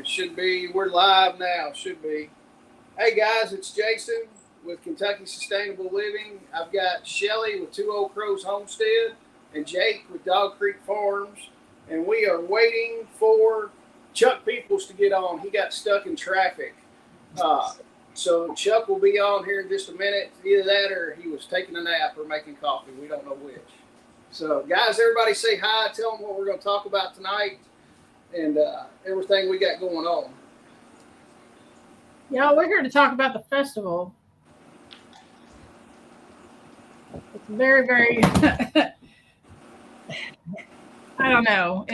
should be. We're live now. Should be. Hey guys, it's Jason with Kentucky Sustainable Living. I've got Shelly with Two Old Crows Homestead and Jake with Dog Creek Farms. And we are waiting for Chuck Peoples to get on. He got stuck in traffic. So Chuck will be on here in just a minute. Either that or he was taking a nap or making coffee. We don't know which. So guys, everybody say hi. Tell them what we're going to talk about tonight and everything we got going on. Yeah, we're here to talk about the festival. It's very, very, I don't know.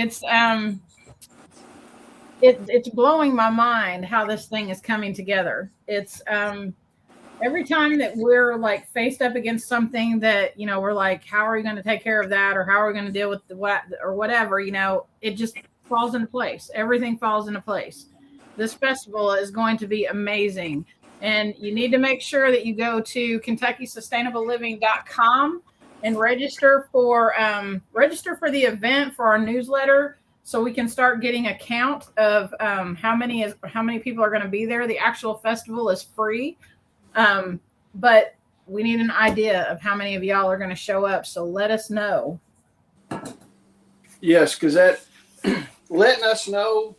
It's blowing my mind how this thing is coming together. It's every time that we're like faced up against something that, you know, we're like, how are we going to take care of that? Or how are we going to deal with what or whatever, you know, it just falls into place. Everything falls into place. This festival is going to be amazing. And you need to make sure that you go to KentuckySustainableLiving.com and register for the event for our newsletter, so we can start getting a count of how many people are going to be there. The actual festival is free, but we need an idea of how many of y'all are going to show up. So let us know. Yes, because that letting us know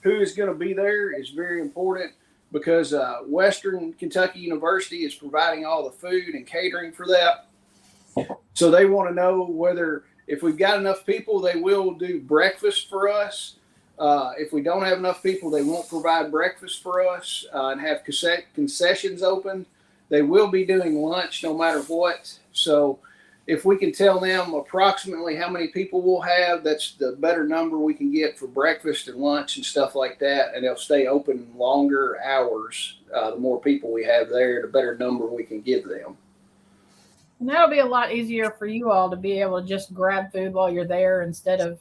who is going to be there is very important, because Western Kentucky University is providing all the food and catering for that. So they want to know whether, if we've got enough people, they will do breakfast for us. If we don't have enough people, they won't provide breakfast for us and have concessions open. They will be doing lunch no matter what. So if we can tell them approximately how many people we'll have, that's the better number we can get for breakfast and lunch and stuff like that. And they'll stay open longer hours. The more people we have there, the better number we can give them. And that'll be a lot easier for you all to be able to just grab food while you're there, instead of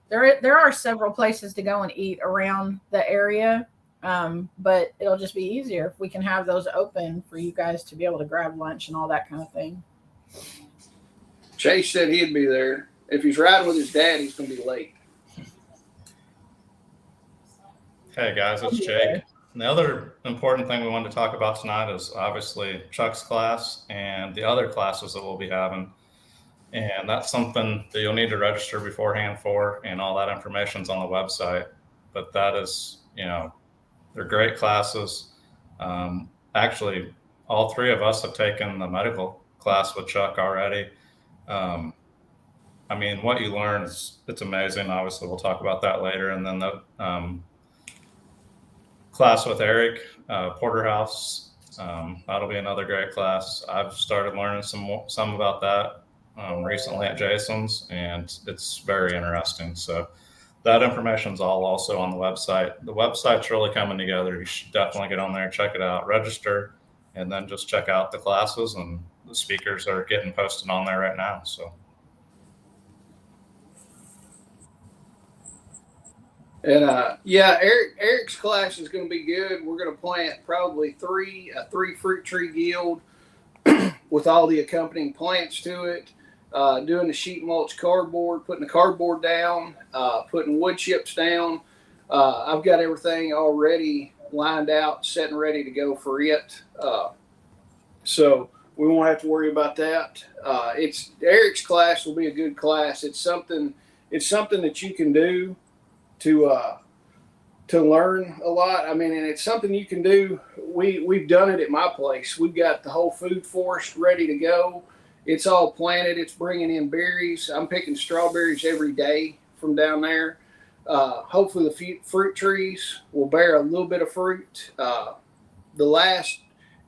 there are several places to go and eat around the area. But it'll just be easier if we can have those open for you guys to be able to grab lunch and all that kind of thing. Chase said he'd be there. If he's riding with his dad, he's going to be late. Hey guys, it's Jake. And the other important thing we wanted to talk about tonight is obviously Chuck's class and the other classes that we'll be having. And that's something that you'll need to register beforehand for, and all that information's on the website. But that is, you know, they're great classes. Actually, all three of us have taken the medical class with Chuck already. I mean, what you learn it's amazing. Obviously, we'll talk about that later. And then the class with Eric Porterhouse, that'll be another great class. I've started learning some about that recently at Jason's, and it's very interesting. So that information's all also on the website. The website's really coming together. You should definitely get on there, check it out, register, and then just check out the classes, and the speakers are getting posted on there right now. So. And yeah, Eric's class is going to be good. We're going to plant probably three fruit tree guild with all the accompanying plants to it. Doing the sheet mulch cardboard, putting the cardboard down, putting wood chips down. I've got everything already lined out, set and ready to go for it. So we won't have to worry about that. It's Eric's class will be a good class. It's something that you can do to learn a lot. I mean, and it's something you can do. We've done it at my place. We've got the whole food forest ready to go. It's all planted. It's bringing in berries. I'm picking strawberries every day from down there. Hopefully the fruit trees will bear a little bit of fruit. The last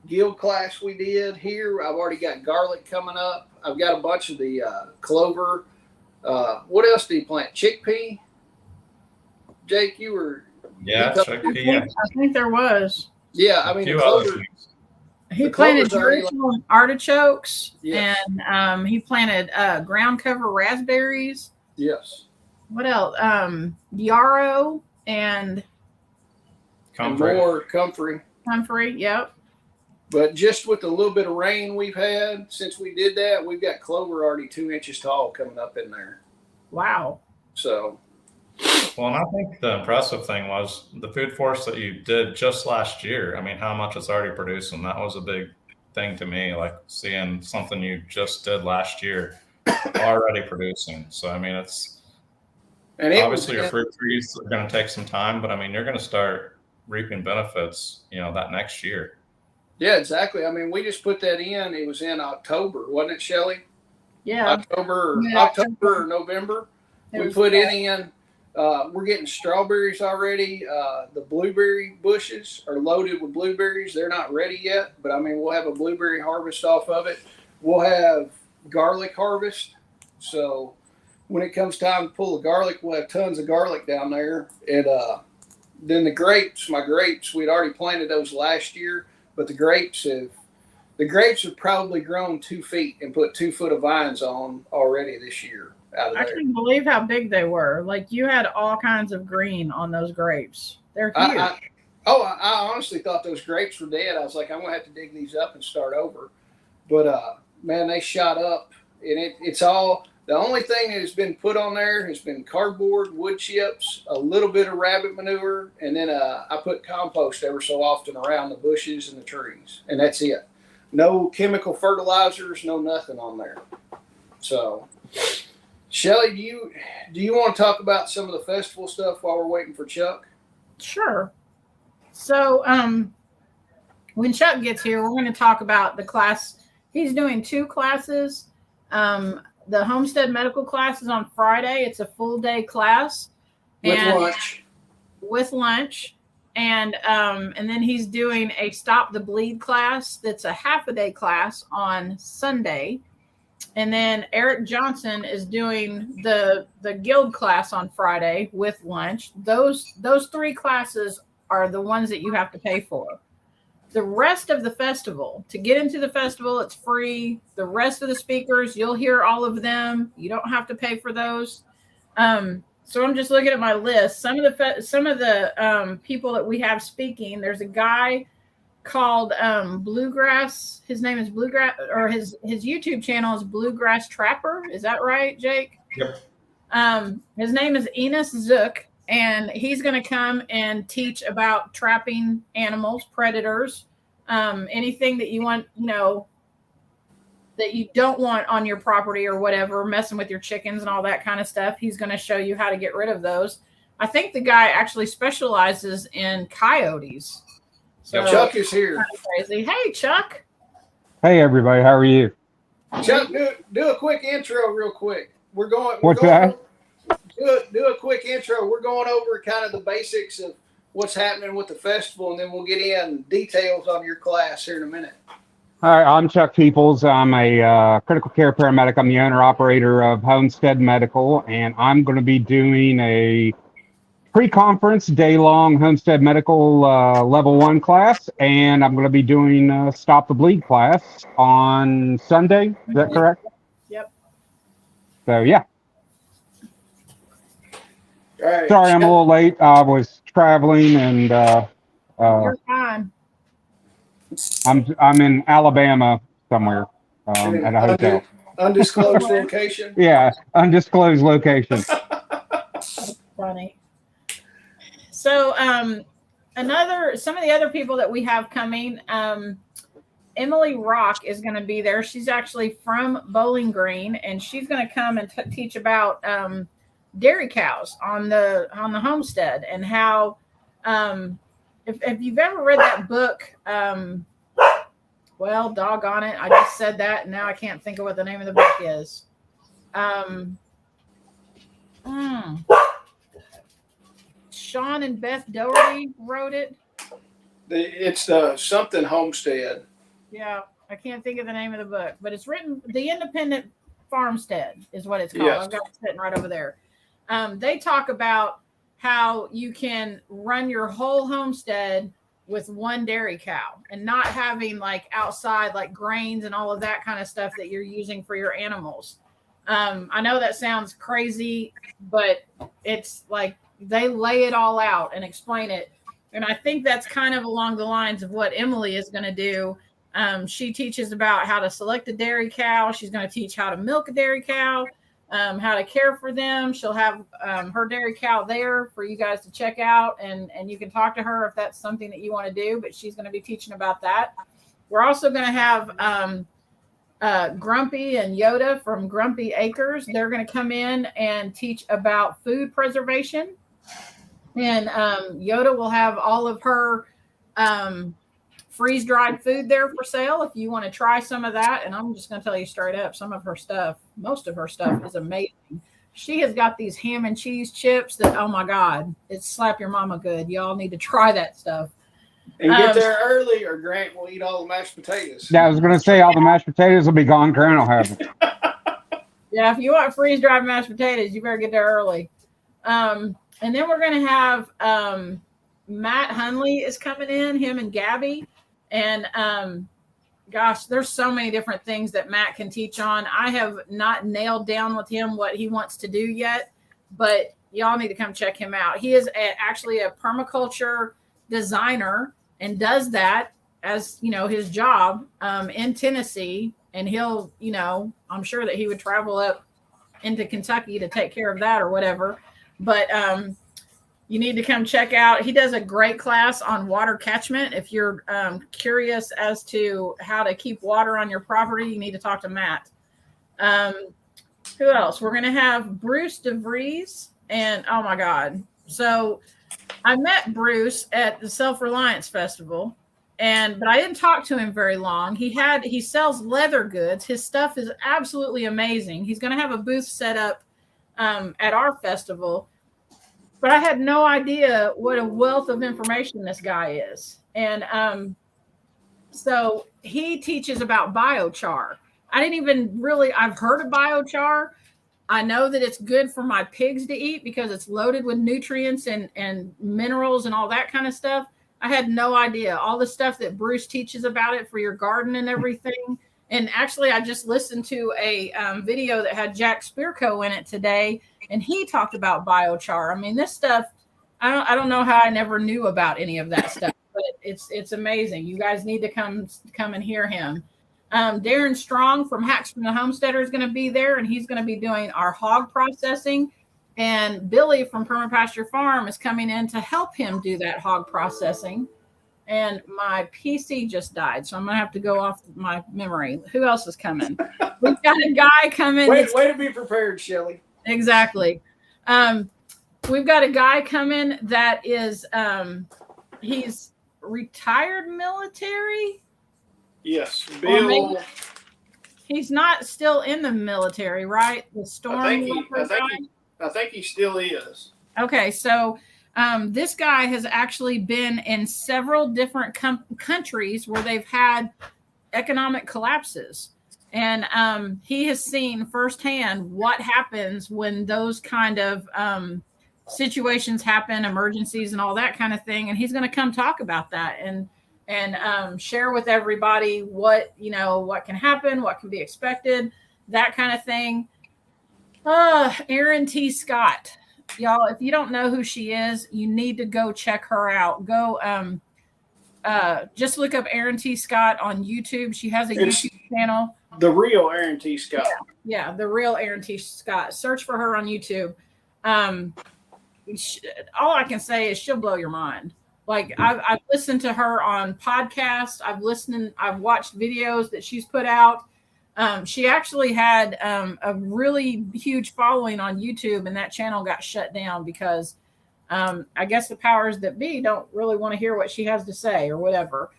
guild class we did here, I've already got garlic coming up. I've got a bunch of the clover. What else did you plant? Chickpea? Jake, you were... Yeah, chickpea. I think there was. Yeah, I mean, the clover... He planted Jerusalem artichokes, yes. And he planted ground cover raspberries. Yes. What else? Yarrow and more comfrey. Comfrey, yep. But just with the little bit of rain we've had since we did that, we've got clover already 2 inches tall coming up in there. Wow. So Well, and I think the impressive thing was the food forest that you did just last year. I mean, how much it's already producing. That was a big thing to me, like seeing something you just did last year already producing. So, I mean, it's And it was obviously your fruit trees are going to take some time, but I mean, you're going to start reaping benefits, that next year. yeah, exactly. I mean, we just put that in. It was in October, wasn't it, Shelley? Yeah. October or November. We put it in. We're getting strawberries already. The blueberry bushes are loaded with blueberries. They're not ready yet, but I mean, we'll have a blueberry harvest off of it. We'll have garlic harvest. So when it comes time to pull the garlic, we'll have tons of garlic down there. And then the grapes, we'd already planted those last year, but the grapes have probably grown 2 feet and put 2 foot of vines on already this year out of I there. can't believe how big they were. Like, you had all kinds of green on those grapes. They're huge. I honestly thought those grapes were dead. I was like, I'm gonna have to dig these up and start over. But man, they shot up, and it's all. The only thing that has been put on there has been cardboard, wood chips, a little bit of rabbit manure, and then I put compost ever so often around the bushes and the trees, and that's it. No chemical fertilizers, no nothing on there. So, Shelley, do you want to talk about some of the festival stuff while we're waiting for Chuck? Sure. So, when Chuck gets here, we're going to talk about the class. He's doing 2 classes. The Homestead Medical class is on Friday. It's a full day class with lunch. And then he's doing a Stop the Bleed class that's a half a day class on Sunday. And then Eric Johnson is doing the guild class on Friday with lunch. Those 3 classes are the ones that you have to pay for. The rest of the festival, to get into the festival, it's free. The rest of the speakers, you'll hear all of them. You don't have to pay for those. So I'm just looking at my list. Some of the people that we have speaking. There's a guy called Bluegrass. His name is Bluegrass, or his YouTube channel is Bluegrass Trapper. Is that right, Jake? Yep. His name is Enos Zook, and he's going to come and teach about trapping animals, predators, anything that you want, that you don't want on your property or whatever, messing with your chickens and all that kind of stuff. He's going to show you how to get rid of those. I think the guy actually specializes in coyotes. So Chuck is here. Kind of crazy. Hey, Chuck. Hey, everybody. How are you? Chuck, do a quick intro real quick. What's that? Do a quick intro. We're going over kind of the basics of what's happening with the festival, and then we'll get in details on your class here in a minute. All right, I'm Chuck Peoples. I'm a critical care paramedic. I'm the owner-operator of Homestead Medical, and I'm going to be doing a pre-conference day-long Homestead Medical Level 1 class, and I'm going to be doing Stop the Bleed class on Sunday. Is that correct? Yep. So, yeah. All right. Sorry, I'm a little late. I was traveling, and You're fine. I'm in Alabama somewhere at a hotel. Undisclosed location. Yeah, undisclosed location. That's funny. So some of the other people that we have coming, Emily Rock is going to be there. She's actually from Bowling Green, and she's going to come and teach about dairy cows on the homestead, and how if you've ever read that book, well, doggone it, I just said that, and now I can't think of what the name of the book is. Sean and Beth Doherty wrote it. It's something Homestead. Yeah, I can't think of the name of the book, but it's written, The Independent Farmstead is what it's called. Yes. I've got it sitting right over there. They talk about how you can run your whole homestead with one dairy cow and not having like outside like grains and all of that kind of stuff that you're using for your animals. I know that sounds crazy, but it's like they lay it all out and explain it. And I think that's kind of along the lines of what Emily is going to do. She teaches about how to select a dairy cow. She's going to teach how to milk a dairy cow. how to care for them. She'll have her dairy cow there for you guys to check out, and you can talk to her if that's something that you want to do, but she's going to be teaching about that. We're also going to have Grumpy and Yoda from Grumpy Acres. They're going to come in and teach about food preservation. And Yoda will have all of her freeze-dried food there for sale if you want to try some of that. And I'm just going to tell you straight up, most of her stuff is amazing. She has got these ham and cheese chips that, oh my God, it's slap your mama good. Y'all need to try that stuff. And get there early, or Grant will eat all the mashed potatoes. Yeah, I was going to say all the mashed potatoes will be gone. Grant will have it. Yeah, if you want freeze-dried mashed potatoes, you better get there early. And then we're going to have Matt Hunley is coming in, him and Gabby. And gosh, there's so many different things that Matt can teach on. I have not nailed down with him what he wants to do yet, but y'all need to come check him out. He is actually a permaculture designer and does that as, his job in Tennessee. And he'll, I'm sure that he would travel up into Kentucky to take care of that or whatever. But you need to come check out. He does a great class on water catchment. If you're curious as to how to keep water on your property, you need to talk to Matt. Who else? We're going to have Bruce DeVries. And oh my God. So I met Bruce at the Self-Reliance Festival, but I didn't talk to him very long. He sells leather goods. His stuff is absolutely amazing. He's going to have a booth set up at our festival. But I had no idea what a wealth of information this guy is. And so he teaches about biochar. I've heard of biochar. I know that it's good for my pigs to eat because it's loaded with nutrients and minerals and all that kind of stuff. I had no idea. All the stuff that Bruce teaches about it for your garden and everything. And actually, I just listened to a video that had Jack Spirko in it today, and he talked about biochar. I mean, this stuff, I don't know how I never knew about any of that stuff, but it's amazing. You guys need to come and hear him. Darren Strong from Hacks from the Homesteader is going to be there, and he's going to be doing our hog processing. And Billy from Permapasture Farm is coming in to help him do that hog processing. And my PC just died, so I'm going to have to go off my memory. Who else is coming? We've got a guy coming. Way to be prepared, Shelley. Exactly. We've got a guy coming that is, he's retired military. Yes, Bill. He's not still in the military, right? The storm. I think he still is. Okay, so this guy has actually been in several different countries where they've had economic collapses. And he has seen firsthand what happens when those kind of situations happen, emergencies and all that kind of thing. And he's going to come talk about that and share with everybody what can happen, what can be expected, that kind of thing. Erin T. Scott. Y'all, if you don't know who she is, you need to go check her out. Go just look up Erin T. Scott on YouTube. She has a YouTube channel. The real Erin T. Scott. Yeah, the real Erin T. Scott. Search for her on YouTube. All I can say is she'll blow your mind. Like I've listened to her on podcasts. I've watched videos that she's put out. She actually had a really huge following on YouTube, and that channel got shut down because I guess the powers that be don't really want to hear what she has to say or whatever.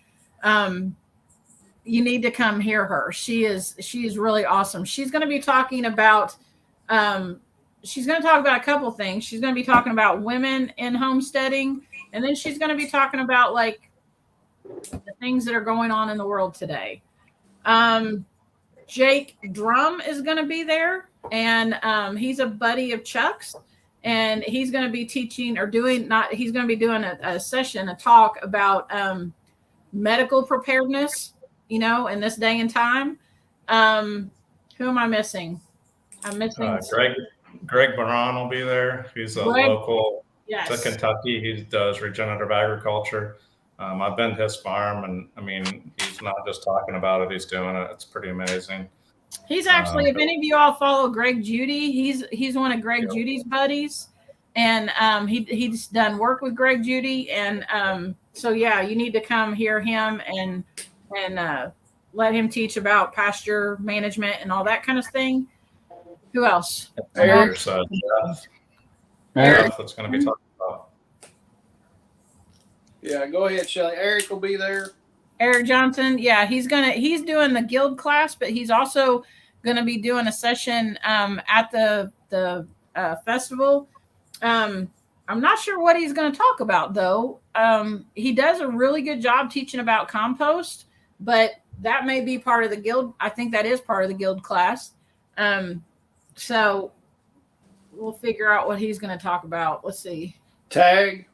You need to come hear her. She is really awesome. She's going to be talking about a couple things. She's going to be talking about women in homesteading, and then she's going to be talking about like the things that are going on in the world today. Jake Drum is going to be there, and he's a buddy of Chuck's, and he's going to be teaching or doing he's going to be doing a talk about medical preparedness, in this day and time. Who am I missing? I'm missing Greg Baran will be there. He's local to Kentucky. He does regenerative agriculture. I've been to his farm, and I mean, he's not just talking about it; he's doing it. It's pretty amazing. He's actually, if any of you all follow Greg Judy, he's one of Greg Judy's buddies, and he's done work with Greg Judy, and so yeah, you need to come hear him and let him teach about pasture management and all that kind of thing. Who else? Eric. Jeff that's going to be talking about. Yeah, go ahead, Shelly. Eric will be there. Eric Johnson, yeah, he's doing the guild class, but he's also gonna be doing a session at the festival. I'm not sure what he's gonna talk about though. He does a really good job teaching about compost, but that may be part of the guild. I think that is part of the guild class. So we'll figure out what he's gonna talk about. Let's see. Tag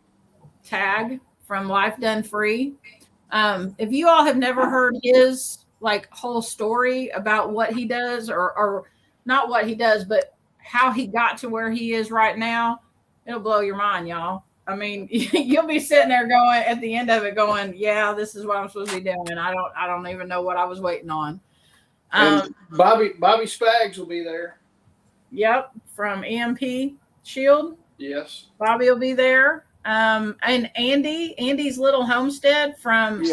From Life Done Free. If you all have never heard his like whole story about what he does, or not what he does, but how he got to where he is right now, it'll blow your mind, y'all. I mean, you'll be sitting there going at the end of it going, yeah, this is what I'm supposed to be doing. I don't even know what I was waiting on. and Bobby Spags will be there. Yep. From EMP Shield. Yes. Bobby will be there. And Andy's Little Homestead from,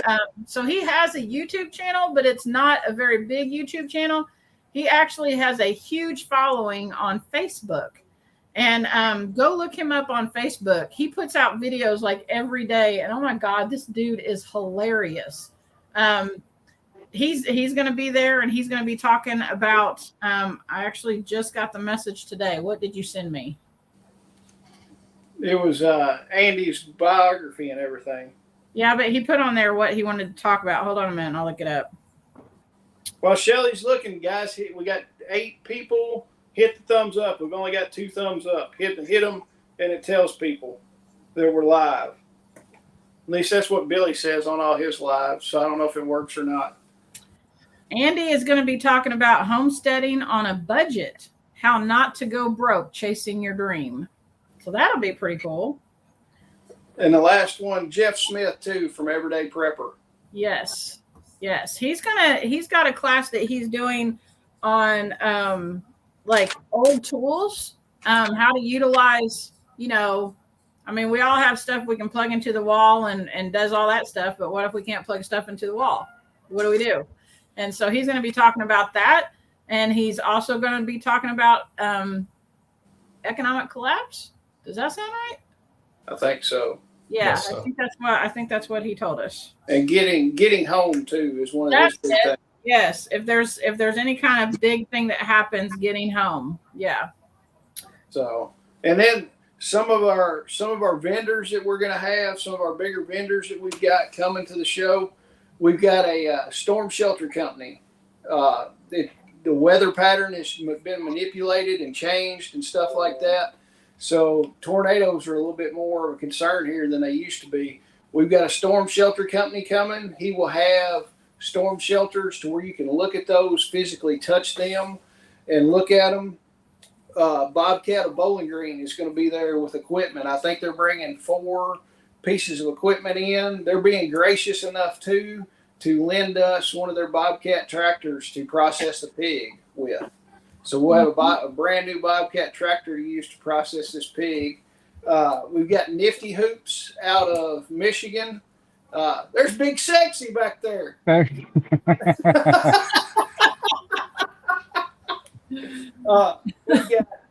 so he has a YouTube channel, but it's not a very big YouTube channel. He actually has a huge following on Facebook, and go look him up on Facebook. He puts out videos like every day, and oh my God, this dude is hilarious. He's going to be there, and he's going to be talking about, I actually just got the message today. What did you send me? It was Andy's biography and everything. Yeah, but he put on there what he wanted to talk about. Hold on a minute. I'll look it up. Well, Shelly's looking, guys. We got 8 people. Hit the thumbs up. We've only got 2 thumbs up. Hit them, and it tells people that we're live. At least that's what Billy says on all his lives. So I don't know if it works or not. Andy is going to be talking about homesteading on a budget, how not to go broke chasing your dream. So that'll be pretty cool. And the last one, Jeff Smith too, from Everyday Prepper. Yes. He's got a class that he's doing on like old tools, how to utilize, I mean, we all have stuff we can plug into the wall and does all that stuff, but what if we can't plug stuff into the wall? What do we do? And so he's going to be talking about that. And he's also going to be talking about economic collapse. Does that sound right? I think so. Yeah, Yes, so. I think that's what he told us. And getting home too is one of those big things. Yes, if there's any kind of big thing that happens, getting home. Yeah. So, and then some of our vendors that we're going to have, some of our bigger vendors that we've got coming to the show. We've got a storm shelter company. The weather pattern has been manipulated and changed and stuff like that. So tornadoes are a little bit more of a concern here than they used to be. We've got a storm shelter company coming. He will have storm shelters to where you can look at those, physically touch them, and look at them. Bobcat of Bowling Green is going to be there with equipment. I think they're bringing 4 pieces of equipment in. They're being gracious enough to lend us one of their Bobcat tractors to process the pig with. So we'll have a brand new Bobcat tractor to use to process this pig. We've got Nifty Hoops out of Michigan. There's Big Sexy back there. We've got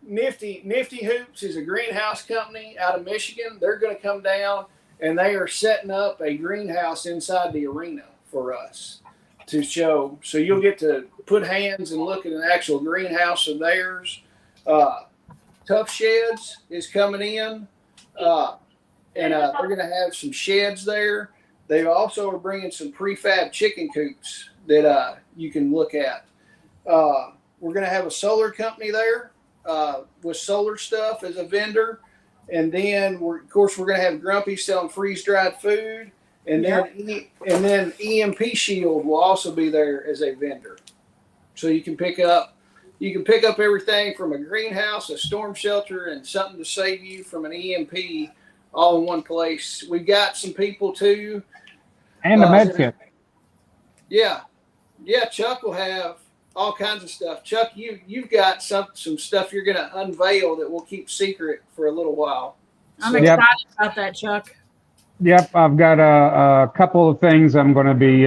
Nifty Hoops is a greenhouse company out of Michigan. They're going to come down, and they are setting up a greenhouse inside the arena for us to show. So you'll get to put hands and look at an actual greenhouse of theirs. Tough Sheds is coming in, and they're going to have some sheds there. They also are bringing some prefab chicken coops that you can look at. We're going to have a solar company there with solar stuff as a vendor. And then, we're going to have Grumpy selling freeze-dried food. And then EMP Shield will also be there as a vendor. So you can pick up everything from a greenhouse, a storm shelter, and something to save you from an EMP all in one place. We've got some people too. And the med kit. Yeah, Chuck will have all kinds of stuff. Chuck, you've got some stuff you're going to unveil that we'll keep secret for a little while. I'm excited about that, Chuck. Yep, I've got a couple of things I'm going to be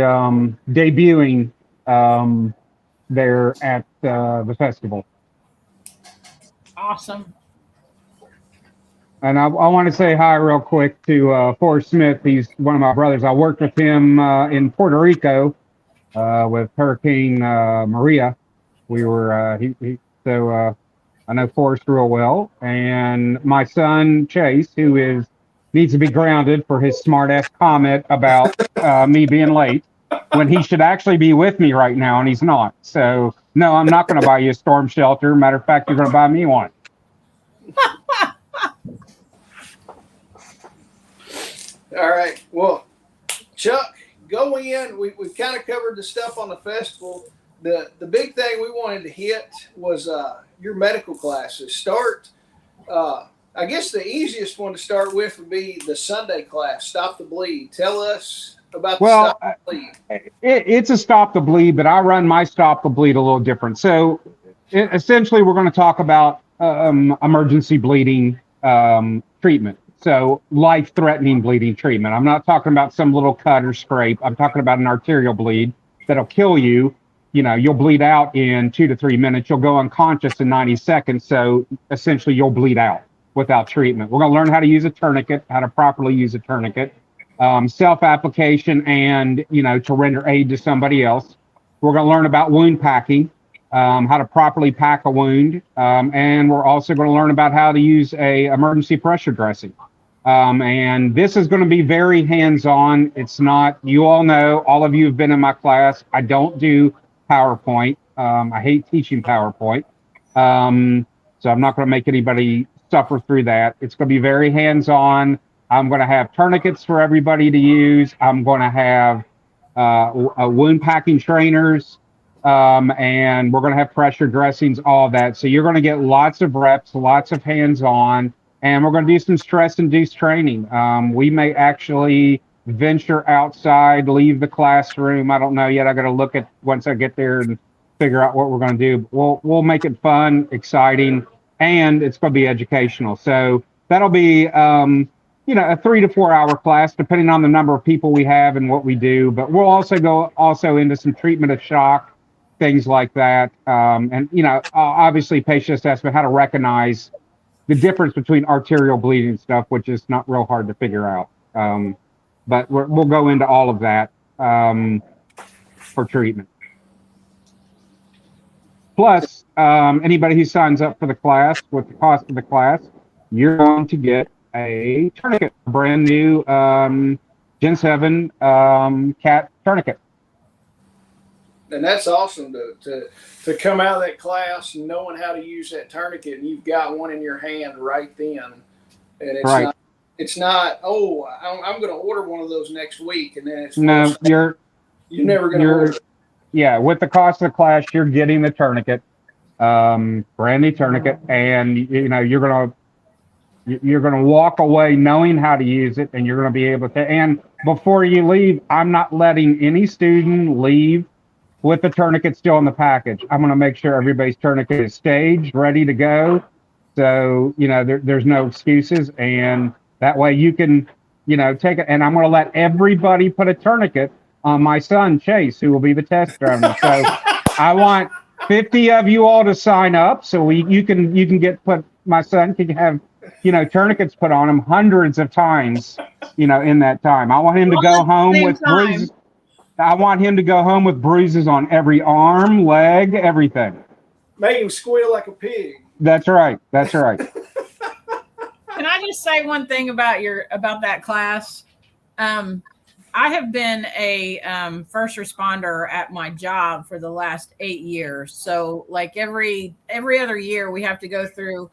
debuting there at the festival. Awesome. And I want to say hi real quick to Forrest Smith. He's one of my brothers. I worked with him in Puerto Rico with Hurricane Maria. We were so I know Forrest real well. And my son Chase, who needs to be grounded for his smart-ass comment about me being late, when he should actually be with me right now, and he's not. So no, I'm not going to buy you a storm shelter. Matter of fact, you're going to buy me one. All right. Well, Chuck, go in. We've kind of covered the stuff on the festival. The big thing we wanted to hit was your medical classes. I guess the easiest one to start with would be the Sunday class, Stop the Bleed. Tell us about the Stop the Bleed. It's a Stop the Bleed, but I run my Stop the Bleed a little different. So essentially, we're going to talk about emergency bleeding treatment. So life-threatening bleeding treatment. I'm not talking about some little cut or scrape. I'm talking about an arterial bleed that'll kill you. You know, you'll bleed out in 2 to 3 minutes. You'll go unconscious in 90 seconds. So essentially, you'll bleed out without treatment. We're going to learn how to use a tourniquet, how to properly use a tourniquet, self-application, and, to render aid to somebody else. We're going to learn about wound packing, how to properly pack a wound. And we're also going to learn about how to use a emergency pressure dressing. And this is going to be very hands-on. It's not, you all know, all of you have been in my class. I don't do PowerPoint. I hate teaching PowerPoint. So I'm not going to make anybody suffer through that. It's going to be very hands-on. I'm going to have tourniquets for everybody to use. I'm going to have wound packing trainers, and we're going to have pressure dressings, all of that. So you're going to get lots of reps, lots of hands-on, and we're going to do some stress-induced training. We may actually venture outside, leave the classroom. I don't know yet. I got to look at once I get there and figure out what we're going to do. We'll make it fun, exciting, and it's going to be educational. So that'll be a 3 to 4 hour class, depending on the number of people we have and what we do. But we'll also go into some treatment of shock, things like that. And obviously patient assessment, how to recognize the difference between arterial bleeding stuff, which is not real hard to figure out. But we'll go into all of that for treatment. Plus, anybody who signs up for the class, with the cost of the class, you're going to get a tourniquet, a brand new Gen 7 cat tourniquet. And that's awesome to come out of that class knowing how to use that tourniquet, and you've got one in your hand right then. And it's not, I'm going to order one of those next week, and then it's you're never going to order. Yeah, with the cost of the class, you're getting the tourniquet, brand new tourniquet, and you're going to walk away knowing how to use it, and you're going to be able to. And before you leave, I'm not letting any student leave with the tourniquet still in the package. I'm going to make sure everybody's tourniquet is staged, ready to go. So, there's no excuses. And that way you can, take it. And I'm going to let everybody put a tourniquet on my son, Chase, who will be the test driver. So I want 50 of you all to sign up. So you can my son can have, tourniquets put on him hundreds of times, in that time. I want him to go home with bruises. I want him to go home with bruises on every arm, leg, everything. Make him squeal like a pig. That's right. That's right. Can I just say one thing about that class? I have been a first responder at my job for the last 8 years. So like every other year, we have to go through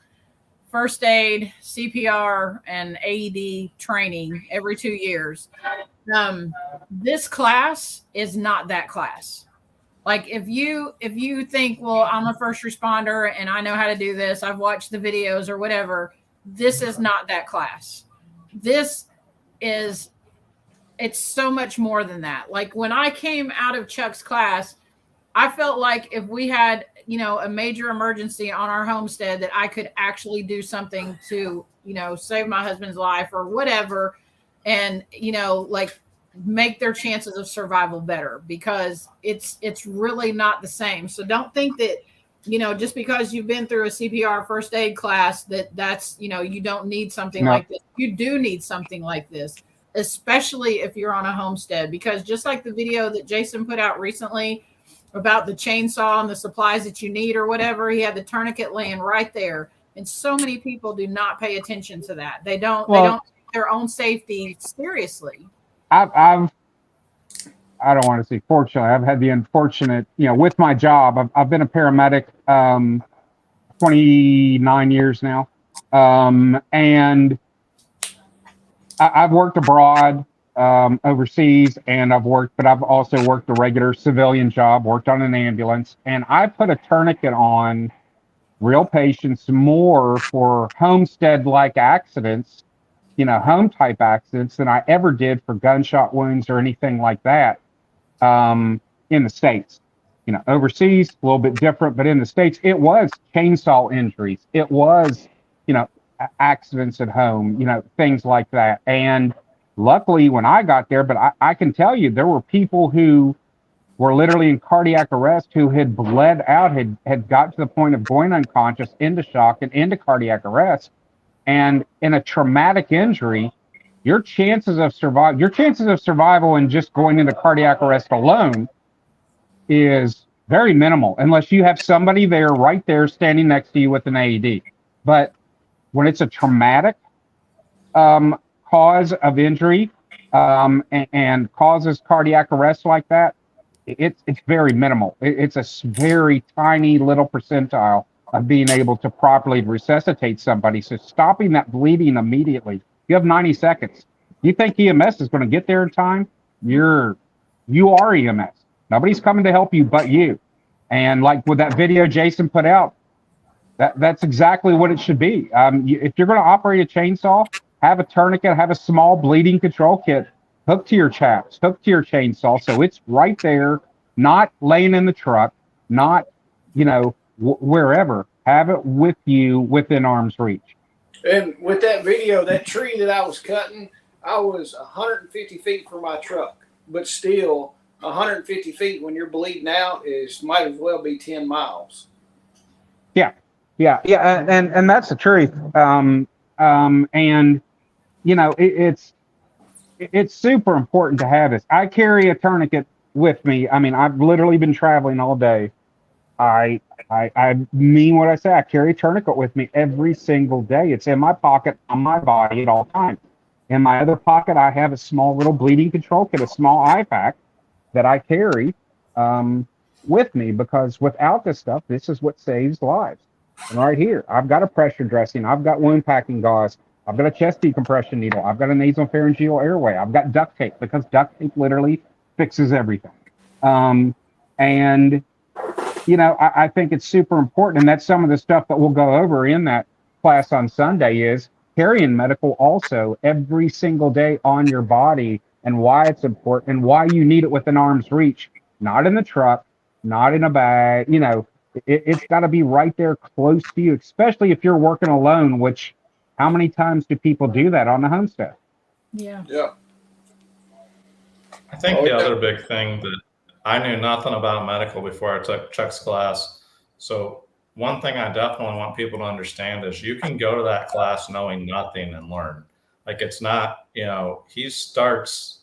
first aid, CPR, and AED training every 2 years. This class is not that class. Like if you think, well, I'm a first responder and I know how to do this, I've watched the videos or whatever, this is not that class. It's so much more than that. Like when I came out of Chuck's class, I felt like if we had, a major emergency on our homestead, that I could actually do something to, save my husband's life or whatever. And, like make their chances of survival better, because it's really not the same. So don't think that, just because you've been through a CPR first aid class, that's, you don't need something No. like this. You do need something like this, especially if you're on a homestead, because just like the video that Jason put out recently about the chainsaw and the supplies that you need or whatever, he had the tourniquet laying right there. And so many people do not pay attention to that. They don't take their own safety seriously. I don't want to say fortunately, I've had the unfortunate, with my job, I've been a paramedic 29 years now. And I've worked abroad, overseas, and but I've also worked a regular civilian job, worked on an ambulance, and I put a tourniquet on real patients more for homestead-like accidents, home type accidents, than I ever did for gunshot wounds or anything like that. In the States, overseas, a little bit different, but in the States, it was chainsaw injuries. It was, accidents at home, things like that. And luckily when I got there, but I can tell you, there were people who were literally in cardiac arrest who had bled out, had got to the point of going unconscious, into shock, and into cardiac arrest. And in a traumatic injury, your chances of survival in just going into cardiac arrest alone is very minimal, unless you have somebody there, right there, standing next to you with an AED. But when it's a traumatic cause of injury and causes cardiac arrest like that, it's very minimal. It's a very tiny little percentile of being able to properly resuscitate somebody. So stopping that bleeding immediately. You have 90 seconds. You think EMS is going to get there in time? You are EMS. Nobody's coming to help you but you. And like with that video Jason put out, that's exactly what it should be. If you're going to operate a chainsaw, have a tourniquet, have a small bleeding control kit hooked to your chaps, hooked to your chainsaw, so it's right there, not laying in the truck, not, wherever. Have it with you within arm's reach. And with that video, that tree that I was cutting, I was 150 feet from my truck, but still 150 feet when you're bleeding out might as well be 10 miles. Yeah, and that's the truth. And it's super important to have this. I carry a tourniquet with me. I mean, I've literally been traveling all day. I mean what I say. I carry a tourniquet with me every single day. It's in my pocket, on my body at all times. In my other pocket, I have a small little bleeding control kit, a small IPAC that I carry with me, because without this stuff, this is what saves lives. And right here, I've got a pressure dressing. I've got wound packing gauze. I've got a chest decompression needle. I've got a nasopharyngeal airway. I've got duct tape, because duct tape literally fixes everything. And I think it's super important, and that's some of the stuff that we'll go over in that class on Sunday, is carrying medical also every single day on your body, and why it's important and why you need it within arm's reach, not in the truck, not in a bag. It's got to be right there close to you, especially if you're working alone, which how many times do people do that on the homestead? Yeah. I think the other big thing that I knew nothing about medical before I took Chuck's class. So one thing I definitely want people to understand is you can go to that class knowing nothing and learn. Like, it's not, he starts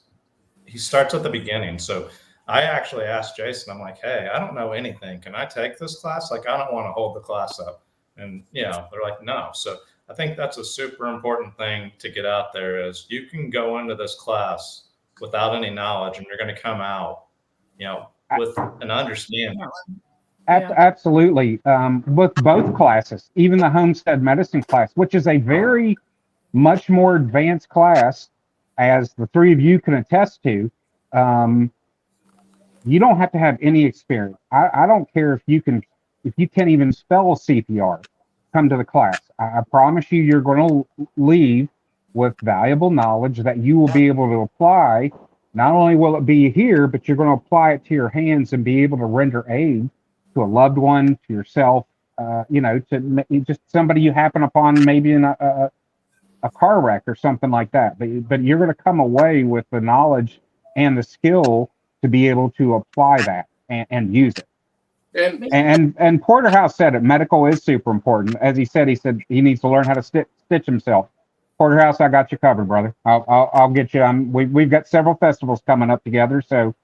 at the beginning. So I actually asked Jason, I'm like, hey, I don't know anything. Can I take this class? Like, I don't want to hold the class up. And, they're like, no. So I think that's a super important thing to get out there, is you can go into this class without any knowledge, and you're going to come out, with an understanding. Absolutely. With both classes, even the Homestead Medicine class, which is a very much more advanced class, as the three of you can attest to. You don't have to have any experience. I don't care if you can't even spell CPR, come to the class. I promise you, you're going to leave with valuable knowledge that you will be able to apply Not only will it be here, but you're going to apply it to your hands and be able to render aid to a loved one, to yourself, to just somebody you happen upon maybe in a car wreck or something like that. But you're going to come away with the knowledge and the skill to be able to apply that and use it. And Porterhouse said it. Medical is super important. As he said he needs to learn how to stitch himself. Porterhouse, I got you covered, brother. I'll get you. We've got several festivals coming up together, so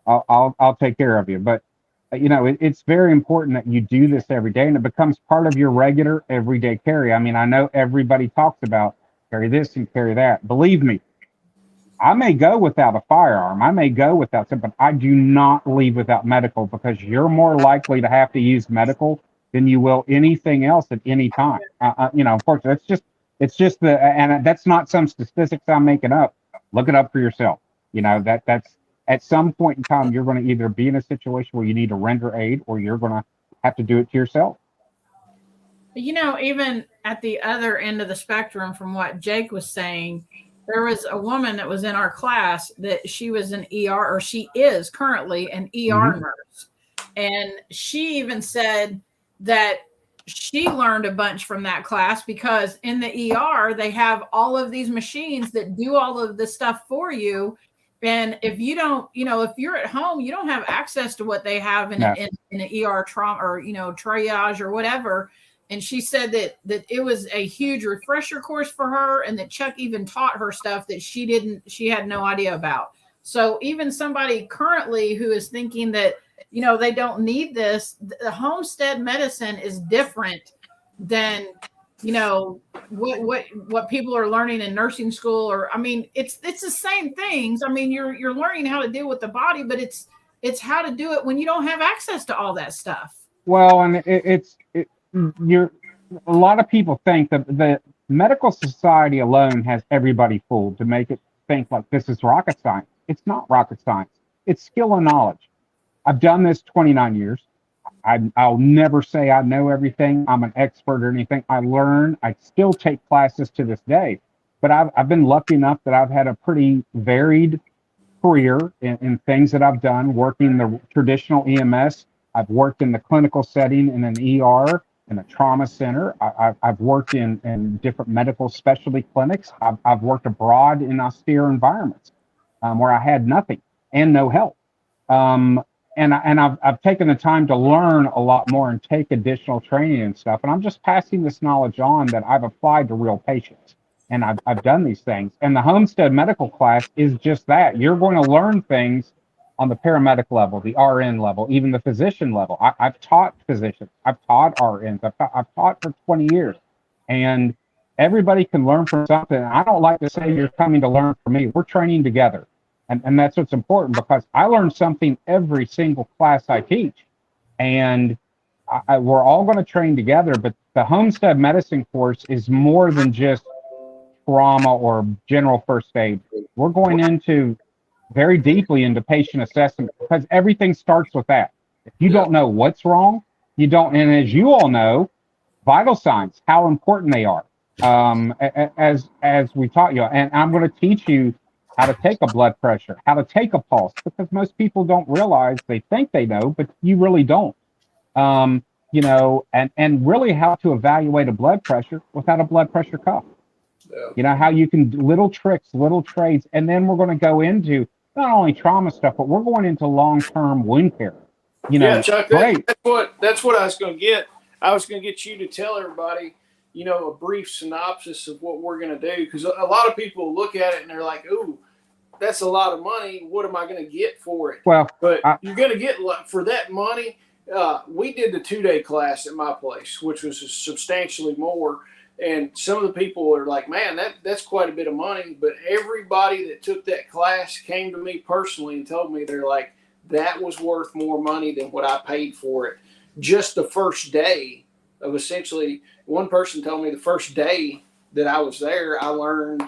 I'll take care of you. But it's very important that you do this every day, and it becomes part of your regular everyday carry. I mean, I know everybody talks about carry this and carry that. Believe me, I may go without a firearm. I may go without something, but I do not leave without medical, because you're more likely to have to use medical than you will anything else at any time. Unfortunately, it's just and that's not some statistics I'm making up. Look it up for yourself. That's at some point in time, you're going to either be in a situation where you need to render aid, or you're going to have to do it to yourself. Even at the other end of the spectrum from what Jake was saying, there was a woman that was in our class that she was an ER, or she is currently an ER nurse. And she even said that she learned a bunch from that class, because in the ER, they have all of these machines that do all of this stuff for you. And if you don't, if you're at home, you don't have access to what they have in an ER trauma or, triage or whatever. And she said that it was a huge refresher course for her, and that Chuck even taught her stuff that she had no idea about. So even somebody currently who is thinking that, they don't need this, the homestead medicine is different than, what people are learning in nursing school, or, I mean, it's the same things. I mean, you're learning how to deal with the body, but it's how to do it when you don't have access to all that stuff. Well, and a lot of people think that the medical society alone has everybody fooled to make it think like this is rocket science. It's not rocket science. It's skill and knowledge. I've done this 29 years. I'll never say I know everything. I'm an expert or anything. I learn. I still take classes to this day. But I've been lucky enough that I've had a pretty varied career in things that I've done, working the traditional EMS. I've worked in the clinical setting in an ER, in a trauma center. I've worked in different medical specialty clinics. I've worked abroad in austere environments where I had nothing and no help. And I've taken the time to learn a lot more and take additional training and stuff. And I'm just passing this knowledge on that I've applied to real patients. And I've done these things. And the Homestead Medical class is just that. You're going to learn things on the paramedic level, the RN level, even the physician level. I've taught physicians. I've taught RNs. I've taught for 20 years. And everybody can learn from something. I don't like to say you're coming to learn from me. We're training together. And that's what's important, because I learn something every single class I teach. And we're all going to train together. But the Homestead Medicine course is more than just trauma or general first aid. We're going into very deeply into patient assessment, because everything starts with that. If you don't know what's wrong, you don't. And as you all know, vital signs, how important they are. As we taught you, and I'm going to teach you how to take a blood pressure, how to take a pulse, because most people don't realize, they think they know, but you really don't. And really how to evaluate a blood pressure without a blood pressure cuff. Yeah. How you can do little tricks, little trades. And then we're going to go into not only trauma stuff, but we're going into long-term wound care. Chuck, that's what I was going to get. I was going to get you to tell everybody, a brief synopsis of what we're going to do. Because a lot of people look at it and they're like, ooh, that's a lot of money. What am I going to get for it? Well, but you're going to get, for that money. We did the 2-day class at my place, which was substantially more. And some of the people are like, man, that's quite a bit of money. But everybody that took that class came to me personally and told me, they're like, that was worth more money than what I paid for it. Just the first day of, essentially, one person told me the first day that I was there, I learned,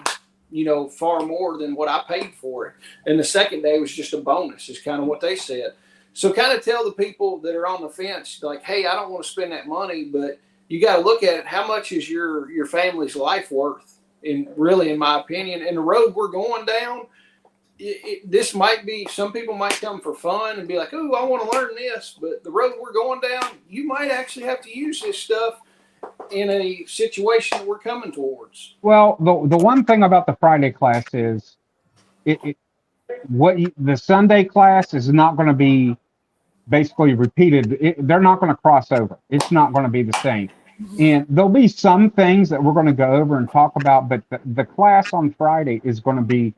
far more than what I paid for it. And the second day was just a bonus, is kind of what they said. So kind of tell the people that are on the fence, like, hey, I don't want to spend that money, but you got to look at it. How much is your family's life worth? In my opinion, and the road we're going down, this might be, some people might come for fun and be like, oh, I want to learn this, but the road we're going down, you might actually have to use this stuff in a situation that we're coming towards. Well, the one thing about the Friday class is the Sunday class is not going to be basically repeated. They're not going to cross over. It's not going to be the same. And there'll be some things that we're going to go over and talk about, but the class on Friday is going to be,